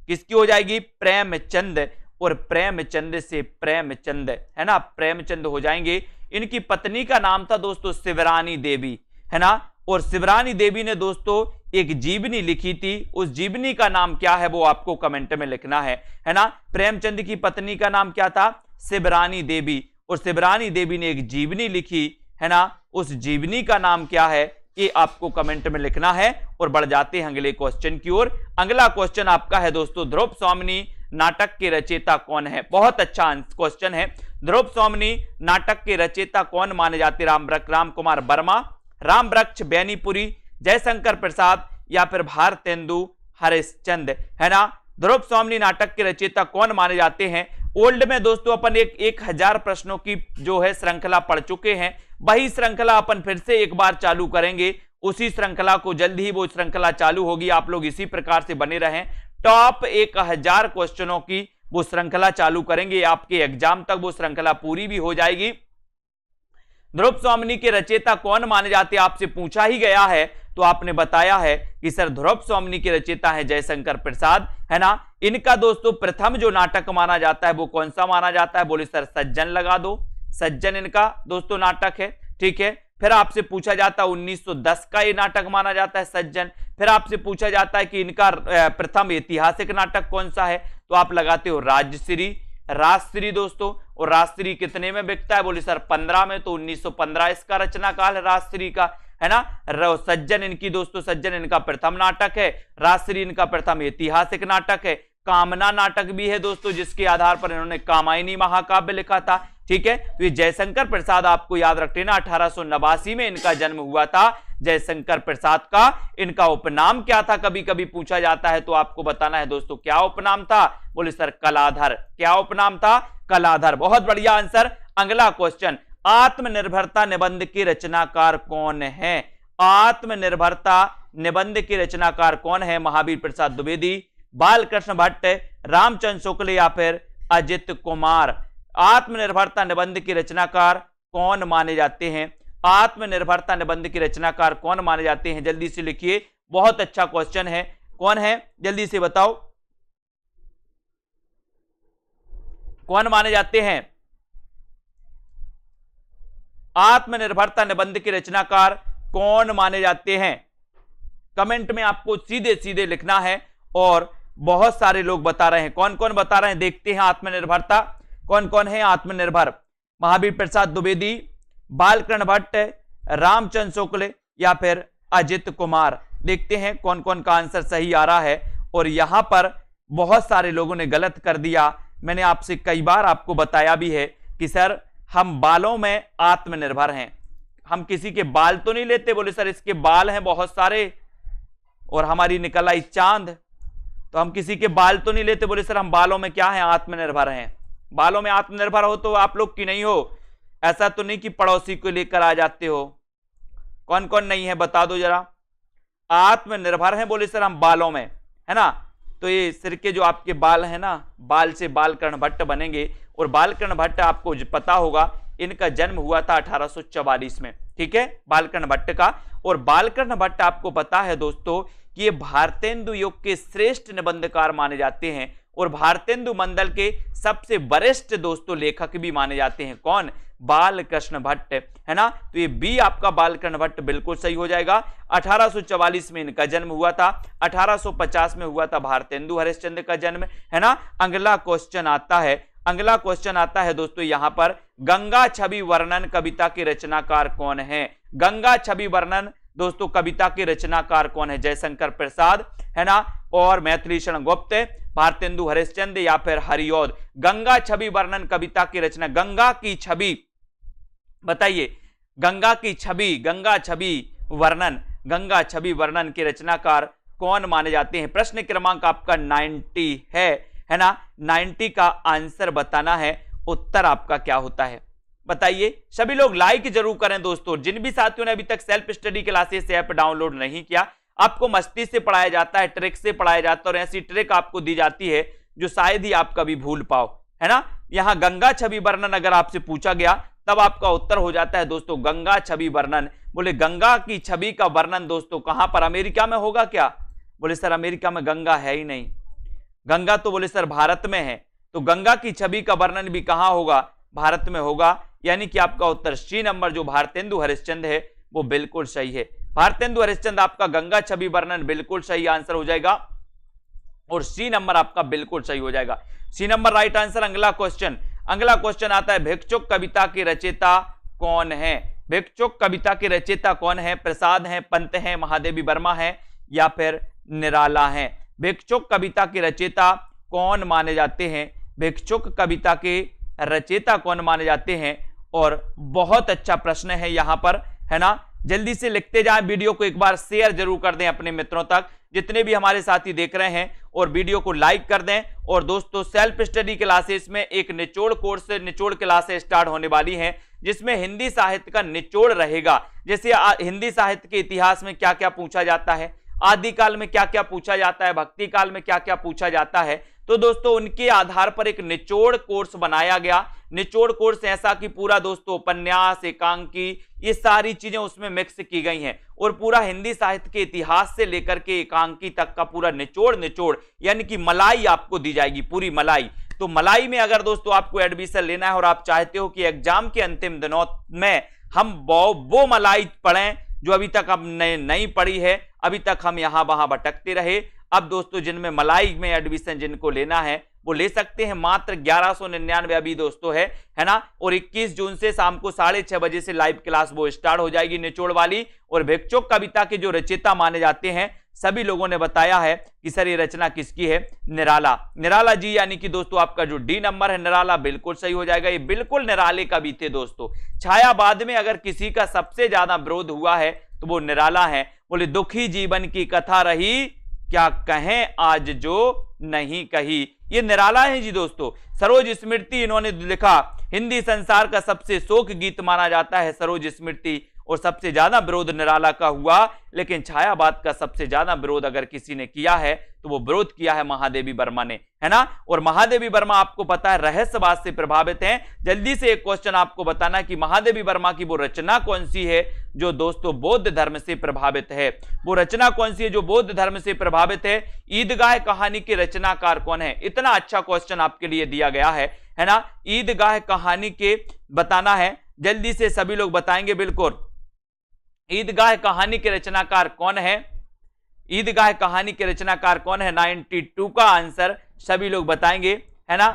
किसकी हो जाएगी, प्रेमचंद। और प्रेमचंद से प्रेमचंद, है ना, प्रेमचंद हो जाएंगे। इनकी पत्नी का नाम था दोस्तों शिवरानी देवी, है ना। और शिवरानी देवी ने दोस्तों एक जीवनी लिखी थी, उस जीवनी का नाम क्या है वो आपको कमेंट में लिखना है ना। प्रेमचंद की पत्नी का नाम क्या था, शिवरानी देवी, और शिवरानी देवी ने एक जीवनी लिखी, है ना, उस जीवनी का नाम क्या है, ये आपको कमेंट में लिखना है। और बढ़ जाते हैं अगले क्वेश्चन की ओर। अगला क्वेश्चन आपका है दोस्तों, ध्रुव स्वामिनी नाटक के रचयिता कौन है? बहुत अच्छा क्वेश्चन है। ध्रुव स्वामिनी नाटक के रचयिता कौन माने जाते? राम कुमार वर्मा, रामवृक्ष बेनीपुरी, जयशंकर प्रसाद या फिर भारतेंदु हरिश्चंद्र, है ना। ध्रुव स्वामिनी नाटक के रचयिता कौन माने जाते हैं? ओल्ड में दोस्तों अपन 1000 प्रश्नों की जो है श्रृंखला पढ़ चुके हैं, वही श्रृंखला अपन फिर से एक बार चालू करेंगे। उसी श्रृंखला को जल्द ही वो श्रृंखला चालू होगी। आप लोग इसी प्रकार से बने रहें। टॉप 1000 क्वेश्चनों की वो श्रृंखला चालू करेंगे। आपके एग्जाम तक वो श्रृंखला पूरी भी हो जाएगी। ध्रुव स्वामिनी के रचयिता कौन माने जाते? आपसे पूछा ही गया है तो आपने बताया है कि सर ध्रुव स्वामिनी के रचयिता है जयशंकर प्रसाद, है ना। इनका दोस्तों प्रथम जो नाटक माना जाता है वो कौन सा माना जाता है? बोले सर सज्जन लगा दो। सज्जन इनका दोस्तों नाटक है, ठीक है। फिर आपसे पूछा जाता है 1910 का ये नाटक माना जाता है सज्जन। फिर आपसे पूछा जाता है कि इनका प्रथम ऐतिहासिक नाटक कौन सा है? तो आप लगाते हो राजश्री। राजश्री दोस्तों, और राजश्री कितने में बिकता है? बोले सर 15 में, तो 1915 इसका रचना काल है राजश्री का, है ना। सज्जन इनकी दोस्तों, सज्जन इनका प्रथम नाटक है। राजश्री इनका प्रथम ऐतिहासिक नाटक है। कामना नाटक भी है दोस्तों, जिसके आधार पर इन्होंने कामायनी महाकाव्य लिखा था, ठीक है। तो ये जयशंकर प्रसाद आपको याद रखते ना, 1889 में इनका जन्म हुआ था। जयशंकर प्रसाद का इनका उपनाम क्या था? कभी कभी पूछा जाता है, तो आपको बताना है दोस्तों क्या उपनाम था। बोले सर कलाधर। क्या उपनाम था? कलाधर। बहुत बढ़िया आंसर। अगला क्वेश्चन, आत्मनिर्भरता निबंध के रचनाकार कौन है? आत्मनिर्भरता निबंध के रचनाकार कौन है? महावीर प्रसाद द्विवेदी, बालकृष्ण भट्ट, रामचंद्र शुक्ल या फिर अजित कुमार। आत्मनिर्भरता निबंध के रचनाकार कौन माने जाते हैं? आत्मनिर्भरता निबंध के रचनाकार कौन माने जाते हैं? जल्दी से लिखिए, बहुत अच्छा क्वेश्चन है। कौन है? जल्दी से बताओ, कौन माने जाते हैं? आत्मनिर्भरता निबंध के रचनाकार कौन माने जाते हैं? कमेंट में आपको सीधे सीधे लिखना है। और बहुत सारे लोग बता रहे हैं। कौन कौन बता रहे हैं देखते हैं। आत्मनिर्भरता कौन कौन है? आत्मनिर्भर महावीर प्रसाद द्विवेदी, बालकृष्ण भट्ट, रामचंद्र शुक्ल या फिर अजित कुमार। देखते हैं कौन कौन का आंसर सही आ रहा है। और यहां पर बहुत सारे लोगों ने गलत कर दिया। मैंने आपसे कई बार आपको बताया भी है कि सर हम बालों में आत्मनिर्भर हैं, हम किसी के बाल तो नहीं लेते। बोले सर इसके बाल हैं बहुत सारे और हमारी निकल आई चांद, तो हम किसी के बाल तो नहीं लेते। बोले सर हम बालों में क्या है? आत्मनिर्भर हैं। बालों में आत्मनिर्भर हो तो आप लोग की नहीं हो, ऐसा तो नहीं कि पड़ोसी को लेकर आ जाते हो। कौन कौन नहीं है बता दो जरा। आत्मनिर्भर हैं बोले सर हम बालों में, है ना। तो ये सिर के जो आपके बाल हैं ना, बाल से बालकृष्ण भट्ट बनेंगे। और बालकृष्ण भट्ट आपको पता होगा इनका जन्म हुआ था 1844 में, ठीक है, बालकृष्ण भट्ट का। और बालकृष्ण भट्ट आपको पता है दोस्तों कि ये भारतेंदु युग के श्रेष्ठ निबंधकार माने जाते हैं और भारतेंदु मंडल के सबसे वरिष्ठ दोस्तों लेखक भी माने जाते हैं। कौन? बालकृष्ण भट्ट, है ना। तो ये बी आपका बालकृष्ण भट्ट बिल्कुल सही हो जाएगा। 1844 में इनका जन्म हुआ था, 1850 में हुआ था भारतेंदु हरिश्चंद्र का जन्म, है ना। अगला क्वेश्चन आता है दोस्तों यहां पर, गंगा छवि वर्णन कविता के रचनाकार कौन है? गंगा छवि वर्णन दोस्तों कविता के रचनाकार कौन है? जयशंकर प्रसाद, है ना, और मैथिलीशरण गुप्त, भारतेंदु हरिश्चंद्र या फिर हरिऔध। गंगा छवि वर्णन कविता की रचना, गंगा की छवि बताइए, गंगा छवि वर्णन के रचनाकार कौन माने जाते हैं? प्रश्न क्रमांक आपका 90 है ना। 90 का आंसर बताना है। उत्तर आपका क्या होता है बताइए। सभी लोग लाइक जरूर करें दोस्तों। जिन भी साथियों ने अभी तक self study classes app download नहीं किया, आपको मस्ती से पढ़ाया जाता है, ट्रिक से पढ़ाया जाता है और ऐसी ट्रिक आपको दी जाती है जो शायद ही आप कभी भूल पाओ, है ना। यहां गंगा छवि वर्णन अगर आपसे पूछा गया तब आपका उत्तर हो जाता है दोस्तों गंगा छवि वर्णन। बोले गंगा की छवि का वर्णन दोस्तों कहां पर? अमेरिका में होगा क्या? बोले सर अमेरिका में गंगा है ही नहीं, गंगा तो बोले सर भारत में है, तो गंगा की छवि का वर्णन भी कहां होगा? भारत में होगा। यानी कि आपका उत्तर सी नंबर जो भारतेंदु हरिश्चंद्र है वो बिल्कुल सही है। भारतेंदु हरिश्चंद्र आपका गंगा छवि वर्णन बिल्कुल सही आंसर हो जाएगा और सी नंबर आपका बिल्कुल सही हो जाएगा। C number right answer. अगला क्वेश्चन आता है, भिक्षुक कविता के रचयिता कौन है? भिक्षुक कविता के रचयिता कौन है? प्रसाद हैं, पंत हैं, महादेवी वर्मा है या फिर निराला है? भिक्षुक कविता के रचयिता कौन माने जाते हैं? भिक्षुक कविता के रचयिता कौन माने जाते हैं? और बहुत अच्छा प्रश्न है यहां पर, है ना। जल्दी से लिखते जाएं, वीडियो को एक बार शेयर जरूर कर दें अपने मित्रों तक, जितने भी हमारे साथी देख रहे हैं, और वीडियो को लाइक कर दें। और दोस्तों, सेल्फ स्टडी क्लासेस में एक निचोड़ कोर्स, निचोड़ क्लासेस स्टार्ट होने वाली हैं, जिसमें हिंदी साहित्य का निचोड़ रहेगा। जैसे हिंदी साहित्य के इतिहास में क्या क्या पूछा जाता है, आदिकाल में क्या क्या पूछा जाता है, भक्ति काल में क्या क्या पूछा जाता है, तो दोस्तों उनके आधार पर एक निचोड़ कोर्स बनाया गया। निचोड़ कोर्स ऐसा कि पूरा दोस्तों उपन्यास, एकांकी, ये सारी चीजें उसमें मिक्स की गई हैं, और पूरा हिंदी साहित्य के इतिहास से लेकर के एकांकी तक का पूरा निचोड़ यानी कि मलाई आपको दी जाएगी, पूरी मलाई। तो मलाई में अगर दोस्तों आपको एडमिशन लेना है और आप चाहते हो कि एग्जाम के अंतिम दिनों में हम वो मलाई पढ़ें जो अभी तक हमने नहीं पढ़ी है, अभी तक हम यहां वहां भटकते रहे, अब दोस्तों जिनमें मलाई में एडमिशन जिनको लेना है वो ले सकते हैं। मात्र 1199 अभी दोस्तों है ना। और 21 जून से शाम को 6:30 बजे से लाइव क्लास वो स्टार्ट हो जाएगी निचोड़ वाली। और भिक्षुक कविता के जो रचयिता माने जाते हैं, सभी लोगों ने बताया है कि सर ये रचना किसकी है? निराला, निराला जी, यानी कि दोस्तों आपका जो डी नंबर है निराला, बिल्कुल सही हो जाएगा। ये बिल्कुल निराले कवि थे दोस्तों। छायावाद में अगर किसी का सबसे ज्यादा विरोध हुआ है तो वो निराला है। बोले दुखी जीवन की कथा रही, क्या कहें आज जो नहीं कही, ये निराला है जी दोस्तों। सरोज स्मृति इन्होंने लिखा, हिंदी संसार का सबसे शोक गीत माना जाता है सरोज स्मृति, और सबसे ज्यादा विरोध निराला का हुआ। लेकिन छायावाद का सबसे ज्यादा विरोध अगर किसी ने किया है तो वो विरोध किया है महादेवी वर्मा ने, है ना। और महादेवी वर्मा आपको पता है रहस्यवाद से प्रभावित हैं। जल्दी से एक क्वेश्चन आपको बताना कि महादेवी वर्मा की वो रचना कौन सी है जो दोस्तों बौद्ध धर्म से प्रभावित है? वो रचना कौन सी है जो बौद्ध धर्म से प्रभावित है? ईदगाह कहानी के रचनाकार कौन है? इतना अच्छा क्वेश्चन आपके लिए दिया गया है ना। ईदगाह कहानी के बताना है, जल्दी से सभी लोग बताएंगे बिल्कुल। ईदगाह कहानी के रचनाकार कौन है? ईदगाह कहानी के रचनाकार कौन है? 92 का आंसर सभी लोग बताएंगे, है ना।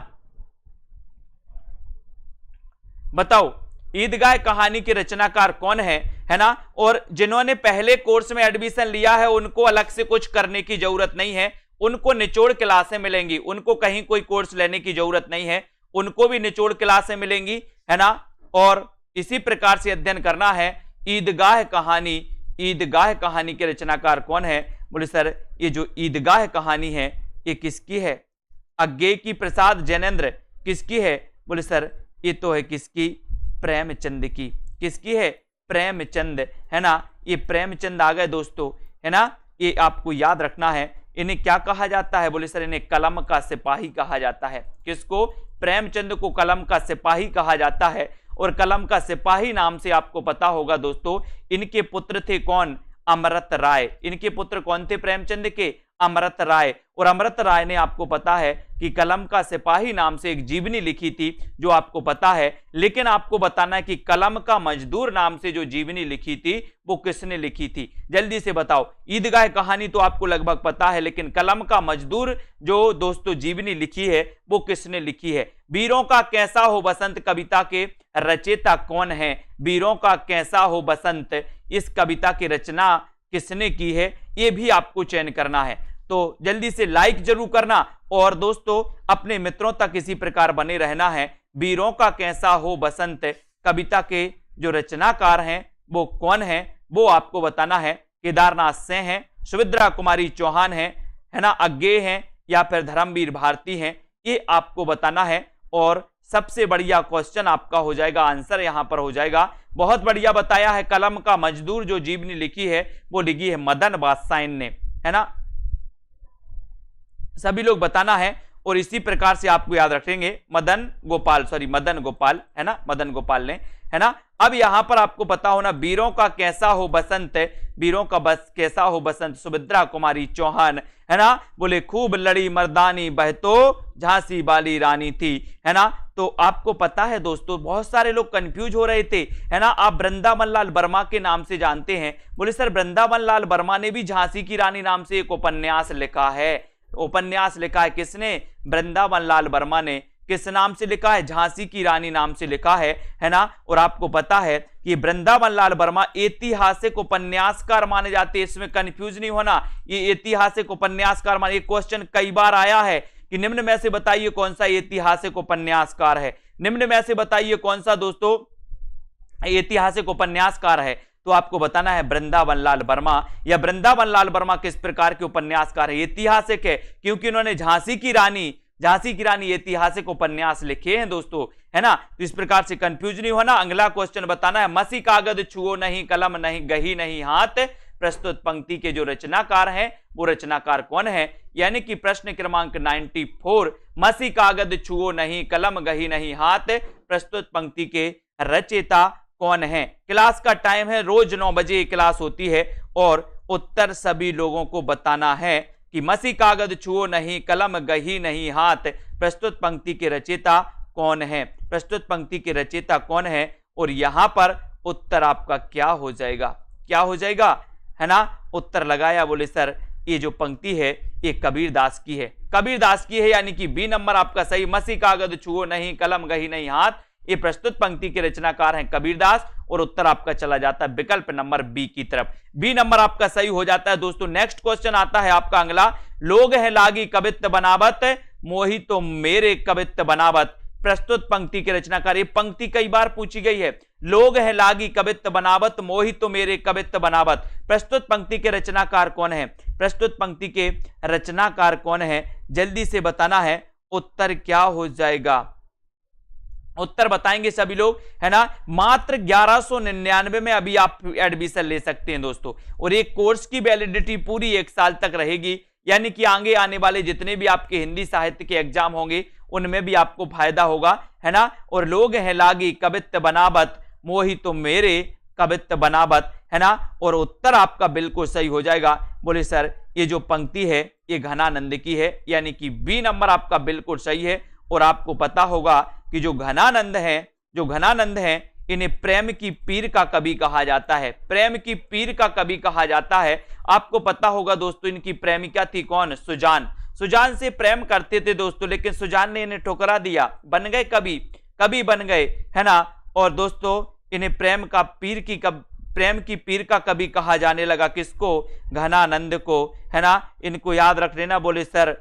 बताओ ईदगाह कहानी के रचनाकार कौन है ना। और जिन्होंने पहले कोर्स में एडमिशन लिया है उनको अलग से कुछ करने की जरूरत नहीं है, उनको निचोड़ क्लासें मिलेंगी, उनको कहीं कोई कोर्स लेने की जरूरत नहीं है, उनको भी निचोड़ क्लासें मिलेंगी, है ना। और इसी प्रकार से अध्ययन करना है। ईदगाह कहानी, ईदगाह कहानी के रचनाकार कौन है? बोले सर ये जो ईदगाह कहानी है ये किसकी है? अज्ञे की प्रसाद जैनेन्द्र किसकी है? बोले सर ये तो है किसकी? प्रेमचंद की। किसकी है? प्रेमचंद, है ना। ये प्रेमचंद आ गए दोस्तों, है ना। ये आपको याद रखना है। इन्हें क्या कहा जाता है? बोले सर इन्हें कलम का सिपाही कहा जाता है। किसको? प्रेमचंद को कलम का सिपाही कहा जाता है। और कलम का सिपाही नाम से आपको पता होगा दोस्तों, इनके पुत्र थे कौन? अमृत राय। इनके पुत्र कौन थे प्रेमचंद के? अमृत राय। और अमृत राय ने आपको पता है कि कलम का सिपाही नाम से एक जीवनी लिखी थी, जो आपको पता है। लेकिन आपको बताना है कि कलम का मजदूर नाम से जो जीवनी लिखी थी वो किसने लिखी थी? जल्दी से बताओ। ईदगाह कहानी तो आपको लगभग पता है, लेकिन कलम का मजदूर जो दोस्तों जीवनी लिखी है वो किसने लिखी है? वीरों का कैसा हो बसंत कविता के रचयिता कौन है? वीरों का कैसा हो बसंत, इस कविता की रचना किसने की है? ये भी आपको चयन करना है। तो जल्दी से लाइक जरूर करना, और दोस्तों अपने मित्रों तक इसी प्रकार बने रहना है। वीरों का कैसा हो बसंत कविता के जो रचनाकार हैं वो कौन है, वो आपको बताना है। केदारनाथ सिंह हैं, सुभद्रा कुमारी चौहान है ना, अज्ञे हैं, या फिर धर्मवीर भारती हैं, ये आपको बताना है। और सबसे बढ़िया क्वेश्चन आपका हो जाएगा, आंसर यहां पर हो जाएगा। बहुत बढ़िया बताया है। कलम का मजदूर जो जीवनी लिखी है वो लिखी है मदन बादशाह ने, है ना। सभी लोग बताना है। और इसी प्रकार से आपको याद रखेंगे मदन गोपाल, है ना, मदन गोपाल ने, है ना। अब यहां पर आपको पता होना, वीरों का कैसा हो बसंत, वीरों का बस कैसा हो बसंत, सुभद्रा कुमारी चौहान, है ना। बोले खूब लड़ी मर्दानी बहतो झांसी वाली रानी थी, है ना। तो आपको पता है दोस्तों, बहुत सारे लोग कंफ्यूज हो रहे थे, है ना। आप वृंदावन लाल वर्मा के नाम से जानते हैं। बोले सर वृंदावन लाल वर्मा ने भी झांसी की रानी नाम से एक उपन्यास लिखा है। उपन्यास लिखा है किसने? वृंदावन लाल वर्मा ने। किस नाम से लिखा है? झांसी की रानी नाम से लिखा है ना। और आपको पता है कि वृंदावन लाल वर्मा ऐतिहासिक उपन्यासकार माने जाते हैं, इसमें कंफ्यूज नहीं होना, ये ऐतिहासिक उपन्यासकार माने। ये क्वेश्चन कई बार आया है कि निम्न में से बताइए कौन सा ऐतिहासिक उपन्यासकार है, निम्न में से बताइए कौन सा दोस्तों ऐतिहासिक उपन्यासकार है, तो आपको बताना है वृंदावन लाल वर्मा। या वृंदावन लाल वर्मा किस प्रकार के उपन्यासकार है? ऐतिहासिक है, क्योंकि उन्होंने झांसी की रानी ऐतिहासिक उपन्यास लिखे हैं दोस्तों, है ना। तो इस प्रकार से कंफ्यूज नहीं होना। अगला क्वेश्चन बताना है, मसी कागज छुओ नहीं, कलम नहीं गही नहीं हाथ, प्रस्तुत पंक्ति के जो रचनाकार हैं वो रचनाकार कौन है? यानी कि प्रश्न क्रमांक 94, मसी कागज छुओ नहीं, कलम गही नहीं हाथ, प्रस्तुत पंक्ति के रचयिता कौन है? क्लास का टाइम है, रोज 9 बजे क्लास होती है और उत्तर सभी लोगों को बताना है कि मसी कागज छुओ नहीं, कलम गही नहीं हाथ, प्रस्तुत पंक्ति के रचयिता कौन है? प्रस्तुत पंक्ति के रचयिता कौन है? और यहां पर उत्तर आपका क्या हो जाएगा? क्या हो जाएगा, है ना। उत्तर लगाया, बोले सर ये जो पंक्ति है ये कबीरदास की है, कबीरदास की है, यानी कि बी नंबर आपका सही। मसी कागज छुओ नहीं, कलम गही नहीं हाथ, ये प्रस्तुत पंक्ति के रचनाकार हैं कबीरदास, और उत्तर आपका चला जाता है विकल्प नंबर बी की तरफ। बी नंबर आपका सही हो जाता है दोस्तों। नेक्स्ट क्वेश्चन आता है आपका अगला, लोग है लागी कवित्त बनावत, मोहि तो मेरे कवित्त बनावत, प्रस्तुत पंक्ति के रचनाकार। ये पंक्ति कई बार पूछी गई है, लोग है लागी कवित्त बनावत, मोहि तो मेरे कवित्त बनावत, प्रस्तुत पंक्ति के रचनाकार कौन है? प्रस्तुत पंक्ति के रचनाकार कौन है? जल्दी से बताना है, उत्तर क्या हो जाएगा? उत्तर बताएंगे सभी लोग, है ना। मात्र 1199 में अभी आप एडमिशन ले सकते हैं दोस्तों, और एक कोर्स की वैलिडिटी पूरी 1 साल तक रहेगी, यानी कि आगे आने वाले जितने भी आपके हिंदी साहित्य के एग्जाम होंगे उनमें भी आपको फायदा होगा, है ना। और लोग हैं लागी कवित्त बनावत, मोहि तो मेरे कवित्त बनावत, है ना। और उत्तर आपका बिल्कुल सही हो जाएगा। बोले सर ये जो पंक्ति है ये घनानंद की है, यानी कि बी नंबर आपका बिल्कुल सही है। और आपको पता होगा कि जो घनानंद है इन्हें प्रेम की पीर का कवि कहा जाता है, प्रेम की पीर का कवि कहा जाता है। आपको पता होगा दोस्तों इनकी प्रेमिका थी कौन? सुजान से प्रेम करते थे दोस्तों, लेकिन सुजान ने इन्हें ठुकरा दिया, बन गए कवि बन गए, है ना। और दोस्तों इन्हें प्रेम की पीर का कवि कहा जाने लगा, किसको? घनानंद को, है ना। इनको याद रख लेना। बोले सर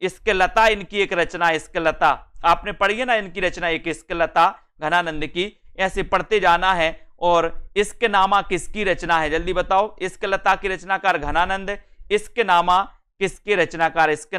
इश्क लता इनकी एक रचना, इश्क लता आपने पढ़ी है ना, इनकी रचना एक इश्क लता घनानंद की, ऐसे पढ़ते जाना है। और इश्क नामा किसकी रचना है? जल्दी बताओ। इश्क लता की रचनाकार घनानंद, इश्क नामा किसके रचनाकार? इश्क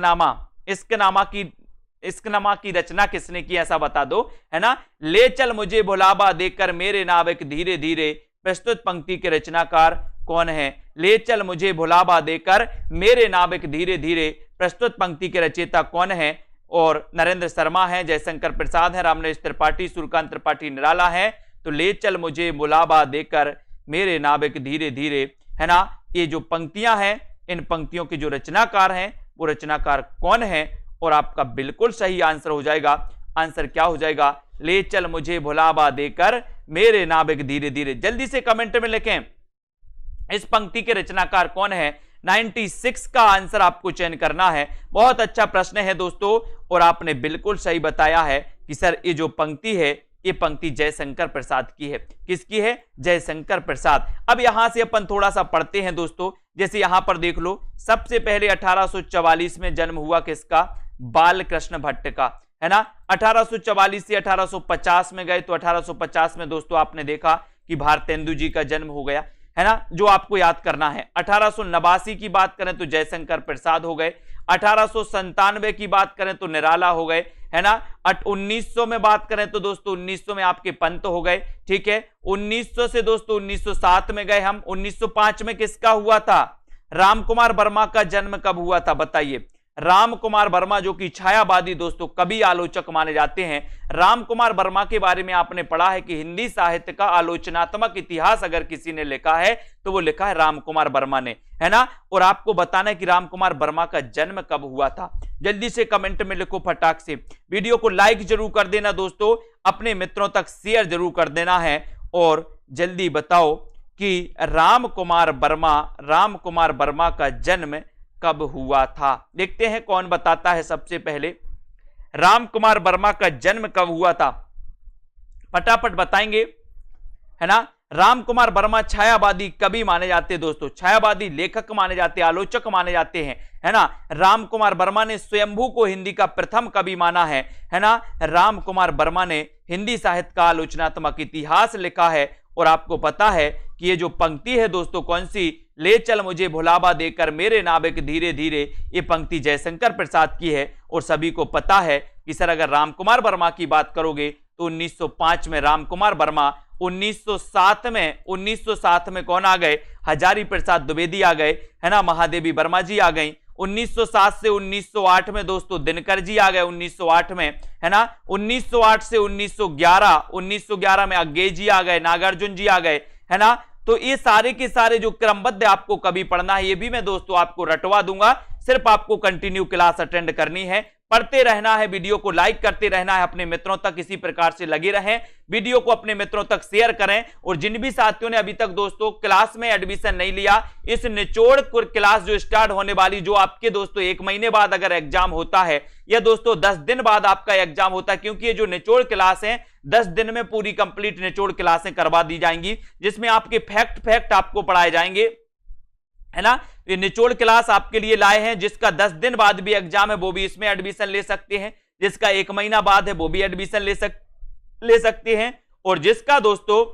नामा की रचना किसने की, ऐसा बता दो, है ना। ले चल मुझे भुलावा देकर मेरे नाविक धीरे धीरे, प्रस्तुत पंक्ति के रचनाकार कौन है? ले चल मुझे भुलावा देकर मेरे नाविक धीरे धीरे, प्रस्तुत पंक्ति के रचयिता कौन है? और नरेंद्र शर्मा है, जयशंकर प्रसाद है, रामनरेश त्रिपाठी, सूर्यकांत त्रिपाठी निराला है। तो ले चल मुझे भुलावा देकर मेरे नाविक धीरे धीरे, है ना। ये जो पंक्तियां हैं इन पंक्तियों के जो रचनाकार हैं वो रचनाकार कौन है? और आपका बिल्कुल सही आंसर हो जाएगा। आंसर क्या हो जाएगा? ले चल मुझे भुलावा देकर मेरे नाविक धीरे धीरे। जल्दी से कमेंट में लिखें इस पंक्ति के रचनाकार कौन है। 96 का आंसर आपको चयन करना है। बहुत अच्छा प्रश्न है दोस्तों, और आपने बिल्कुल सही बताया है कि सर ये जो पंक्ति है ये पंक्ति जयशंकर प्रसाद की है। किसकी है? जयशंकर प्रसाद। अब यहां से अपन थोड़ा सा पढ़ते हैं दोस्तों। जैसे यहां पर देख लो, सबसे पहले 1844 में जन्म हुआ किसका? बाल कृष्ण भट्ट का, है ना। 1844 से 1850 में गए तो 1850 में दोस्तों आपने देखा कि भारतेंदु जी का जन्म हो गया, है ना, जो आपको याद करना है। 1889 की बात करें तो जयशंकर प्रसाद हो गए। 1897 की बात करें तो निराला हो गए, है ना। 1900 में बात करें तो दोस्तों 1900 में आपके पंत हो गए, ठीक है। 1900 से दोस्तों 1907 में गए हम। 1905 में किसका हुआ था? रामकुमार वर्मा का जन्म कब हुआ था बताइए? रामकुमार वर्मा जो कि छायावादी दोस्तों कवि आलोचक माने जाते हैं। रामकुमार वर्मा के बारे में आपने पढ़ा है कि हिंदी साहित्य का आलोचनात्मक इतिहास अगर किसी ने लिखा है तो वो लिखा है रामकुमार वर्मा ने, है ना। और आपको बताना है कि रामकुमार वर्मा का जन्म कब हुआ था। जल्दी से कमेंट में लिखो फटाक से। वीडियो को लाइक जरूर कर देना दोस्तों, अपने मित्रों तक शेयर जरूर कर देना है। और जल्दी बताओ कि रामकुमार वर्मा का जन्म कब हुआ था। देखते हैं कौन बताता है सबसे पहले। राम कुमार वर्मा का जन्म कब हुआ था, फटाफट बताएंगे, है ना। राम कुमार वर्मा छायावादी कवि माने जाते हैं दोस्तों, छायावादी लेखक माने जाते हैं, आलोचक माने जाते हैं, है ना। राम कुमार वर्मा ने स्वयंभू को हिंदी का प्रथम कवि माना है ना। राम कुमार वर्मा ने हिंदी साहित्य का आलोचनात्मक इतिहास लिखा है। और आपको पता है कि ये जो पंक्ति है दोस्तों कौन सी, ले चल मुझे भुलावा देकर मेरे नाविक धीरे धीरे, ये पंक्ति जयशंकर प्रसाद की है। और सभी को पता है कि सर अगर राम कुमार वर्मा की बात करोगे तो 1905 में राम कुमार वर्मा, 1907 में कौन आ गए, हजारी प्रसाद द्विवेदी आ गए, है ना, महादेवी वर्मा जी आ गई। 1907 से 1908 में दोस्तों दिनकर जी आ गए 1908 में, है ना। 1908 से 1911 में अज्ञे जी आ गए, नागार्जुन जी आ गए, है ना। तो ये सारे के सारे जो क्रमबद्ध आपको कभी पढ़ना है, ये भी मैं दोस्तों आपको रटवा दूंगा, सिर्फ आपको कंटिन्यू क्लास अटेंड करनी है, पढ़ते रहना है, वीडियो को लाइक करते रहना है, अपने मित्रों तक इसी प्रकार से लगे रहें, वीडियो को अपने मित्रों तक शेयर करें। और जिन भी साथियों ने अभी तक दोस्तों क्लास में एडमिशन नहीं लिया, इस निचोड़ क्लास जो स्टार्ट होने वाली, जो आपके दोस्तों 1 महीने बाद अगर एग्जाम होता है, या दोस्तों 10 दिन बाद आपका एग्जाम होता है, क्योंकि ये जो निचोड़ क्लास है 10 दिन में पूरी कंप्लीट निचोड़ क्लासें करवा दी जाएंगी, जिसमें आपके फैक्ट आपको पढ़ाए जाएंगे, है ना। ये निचोड़ क्लास आपके लिए लाए हैं, जिसका 10 दिन बाद भी एग्जाम है वो भी इसमें एडमिशन ले सकते हैं, जिसका 1 महीना बाद है वो भी एडमिशन ले सकते हैं, और जिसका दोस्तों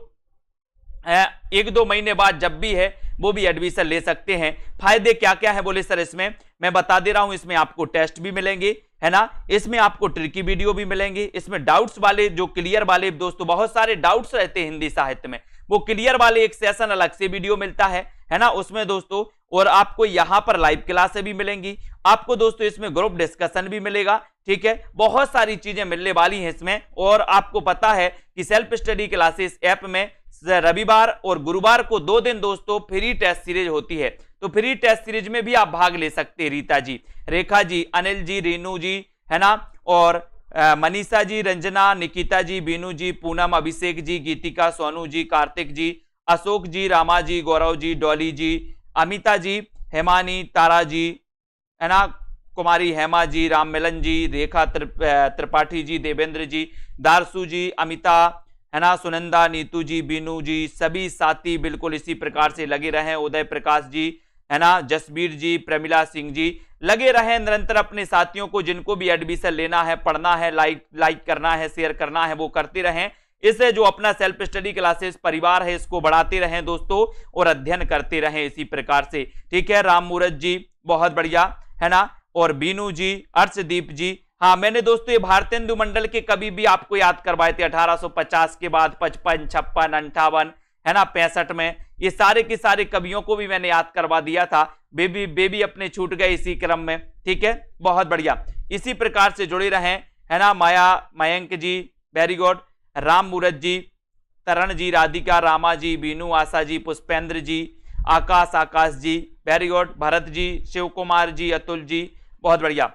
1-2 महीने बाद जब भी है वो भी एडमिशन ले सकते हैं। फायदे क्या क्या है बोले सर, इसमें मैं बता दे रहा हूं, इसमें आपको टेस्ट भी मिलेंगे, है ना, इसमें आपको ट्रिकी वीडियो भी मिलेंगे, इसमें डाउट्स वाले जो क्लियर वाले दोस्तों बहुत सारे डाउट्स रहते हैं हिंदी साहित्य में, वो क्लियर वाले एक सेशन अलग से वीडियो मिलता है ना उसमें दोस्तों। और आपको यहां पर लाइव क्लासें भी मिलेंगी, आपको दोस्तों इसमें ग्रुप डिस्कशन भी मिलेगा, ठीक है, बहुत सारी चीजें मिलने वाली हैं इसमें। और आपको पता है कि सेल्फ स्टडी क्लासेस ऐप में रविवार और गुरुवार को 2 दिन दोस्तों फ्री टेस्ट सीरीज होती है, तो फ्री टेस्ट सीरीज में भी आप भाग ले सकते हैं। रीता जी, रेखा जी, अनिल जी, रीनू जी, है ना, और मनीषा जी, रंजना, निकिता जी, बीनू जी, पूनम, अभिषेक जी, गीतिका, सोनू जी, कार्तिक जी, अशोक जी, रामा जी, गौरव जी, डॉली जी, अमिता जी, हेमानी, तारा जी, है ना, कुमारी हेमा जी, राममिलन जी, रेखा त्रिपाठी जी, देवेंद्र जी, दारसू जी, अमिता, है ना, सुनंदा, नीतू जी, बीनू जी, सभी साथी बिल्कुल इसी प्रकार से लगे रहें। उदय प्रकाश जी, है ना, जसबीर जी, प्रमिला सिंह जी, लगे रहें निरंतर अपने साथियों को, जिनको भी एडमिशन लेना है, पढ़ना है, लाइक करना है, शेयर करना है, वो करते रहें। इससे जो अपना सेल्फ स्टडी क्लासेस परिवार है इसको बढ़ाते रहें दोस्तों, और अध्ययन करते रहें इसी प्रकार से, ठीक है। राम मूरत जी बहुत बढ़िया, है ना, और बीनू जी, अर्शदीप जी, हाँ मैंने दोस्तों ये भारतेंदु मंडल के कवि भी आपको याद करवाए थे 1850 के बाद, 55, 56, 58, है ना, 65 में, ये सारे के सारे कवियों को भी मैंने याद करवा दिया था। बेबी अपने छूट गए इसी क्रम में, ठीक है, बहुत बढ़िया, इसी प्रकार से जुड़े रहें, है ना। मयंक जी वेरी गुड, राम मूरत जी, तरण जी, राधिका, रामा जी, बीनू, आशा जी, पुष्पेंद्र जी, आकाश जी वेरी गुड, भरत जी, शिव कुमार जी, अतुल जी बहुत बढ़िया,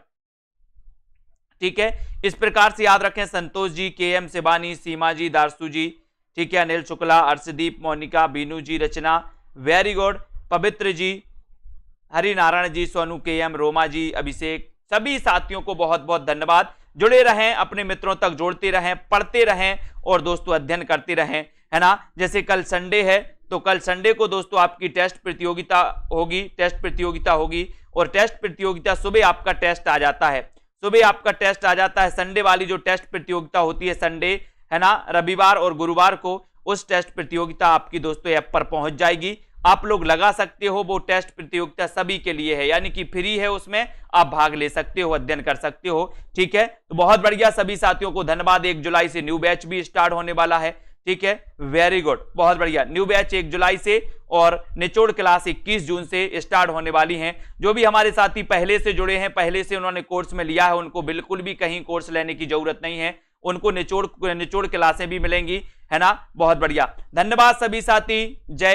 ठीक है। इस प्रकार से याद रखें, संतोष जी, KM शिवानी, सीमा जी, दारसू जी, ठीक है, अनिल शुक्ला, अर्शदीप, मोनिका, बीनू जी, रचना वेरी गुड, पवित्र जी, हरिनारायण जी, सोनू, KM, रोमा जी, अभिषेक, सभी साथियों को बहुत बहुत धन्यवाद। जुड़े रहें, अपने मित्रों तक जोड़ते रहें, पढ़ते रहें और दोस्तों अध्ययन करते रहें, है ना। जैसे कल संडे है तो कल संडे को दोस्तों आपकी टेस्ट प्रतियोगिता होगी, और टेस्ट प्रतियोगिता सुबह आपका टेस्ट आ जाता है, सुबह आपका टेस्ट आ जाता है। संडे वाली जो टेस्ट प्रतियोगिता होती है संडे, है ना, रविवार और गुरुवार को, उस टेस्ट प्रतियोगिता आपकी दोस्तों ऐप पर पहुंच जाएगी, आप लोग लगा सकते हो। वो टेस्ट प्रतियोगिता सभी के लिए है, यानी कि फ्री है, उसमें आप भाग ले सकते हो, अध्ययन कर सकते हो, ठीक है। तो बहुत बढ़िया, सभी साथियों को धन्यवाद। 1 जुलाई से न्यू बैच भी स्टार्ट होने वाला है, ठीक है, वेरी गुड, बहुत बढ़िया। न्यू बैच 1 जुलाई से और निचोड़ क्लास 21 जून से स्टार्ट होने वाली हैं। जो भी हमारे साथी पहले से जुड़े हैं, पहले से उन्होंने कोर्स में लिया है, उनको बिल्कुल भी कहीं कोर्स लेने की जरूरत नहीं है, उनको निचोड़ क्लासें भी मिलेंगी, है ना, बहुत बढ़िया। धन्यवाद सभी साथी, जय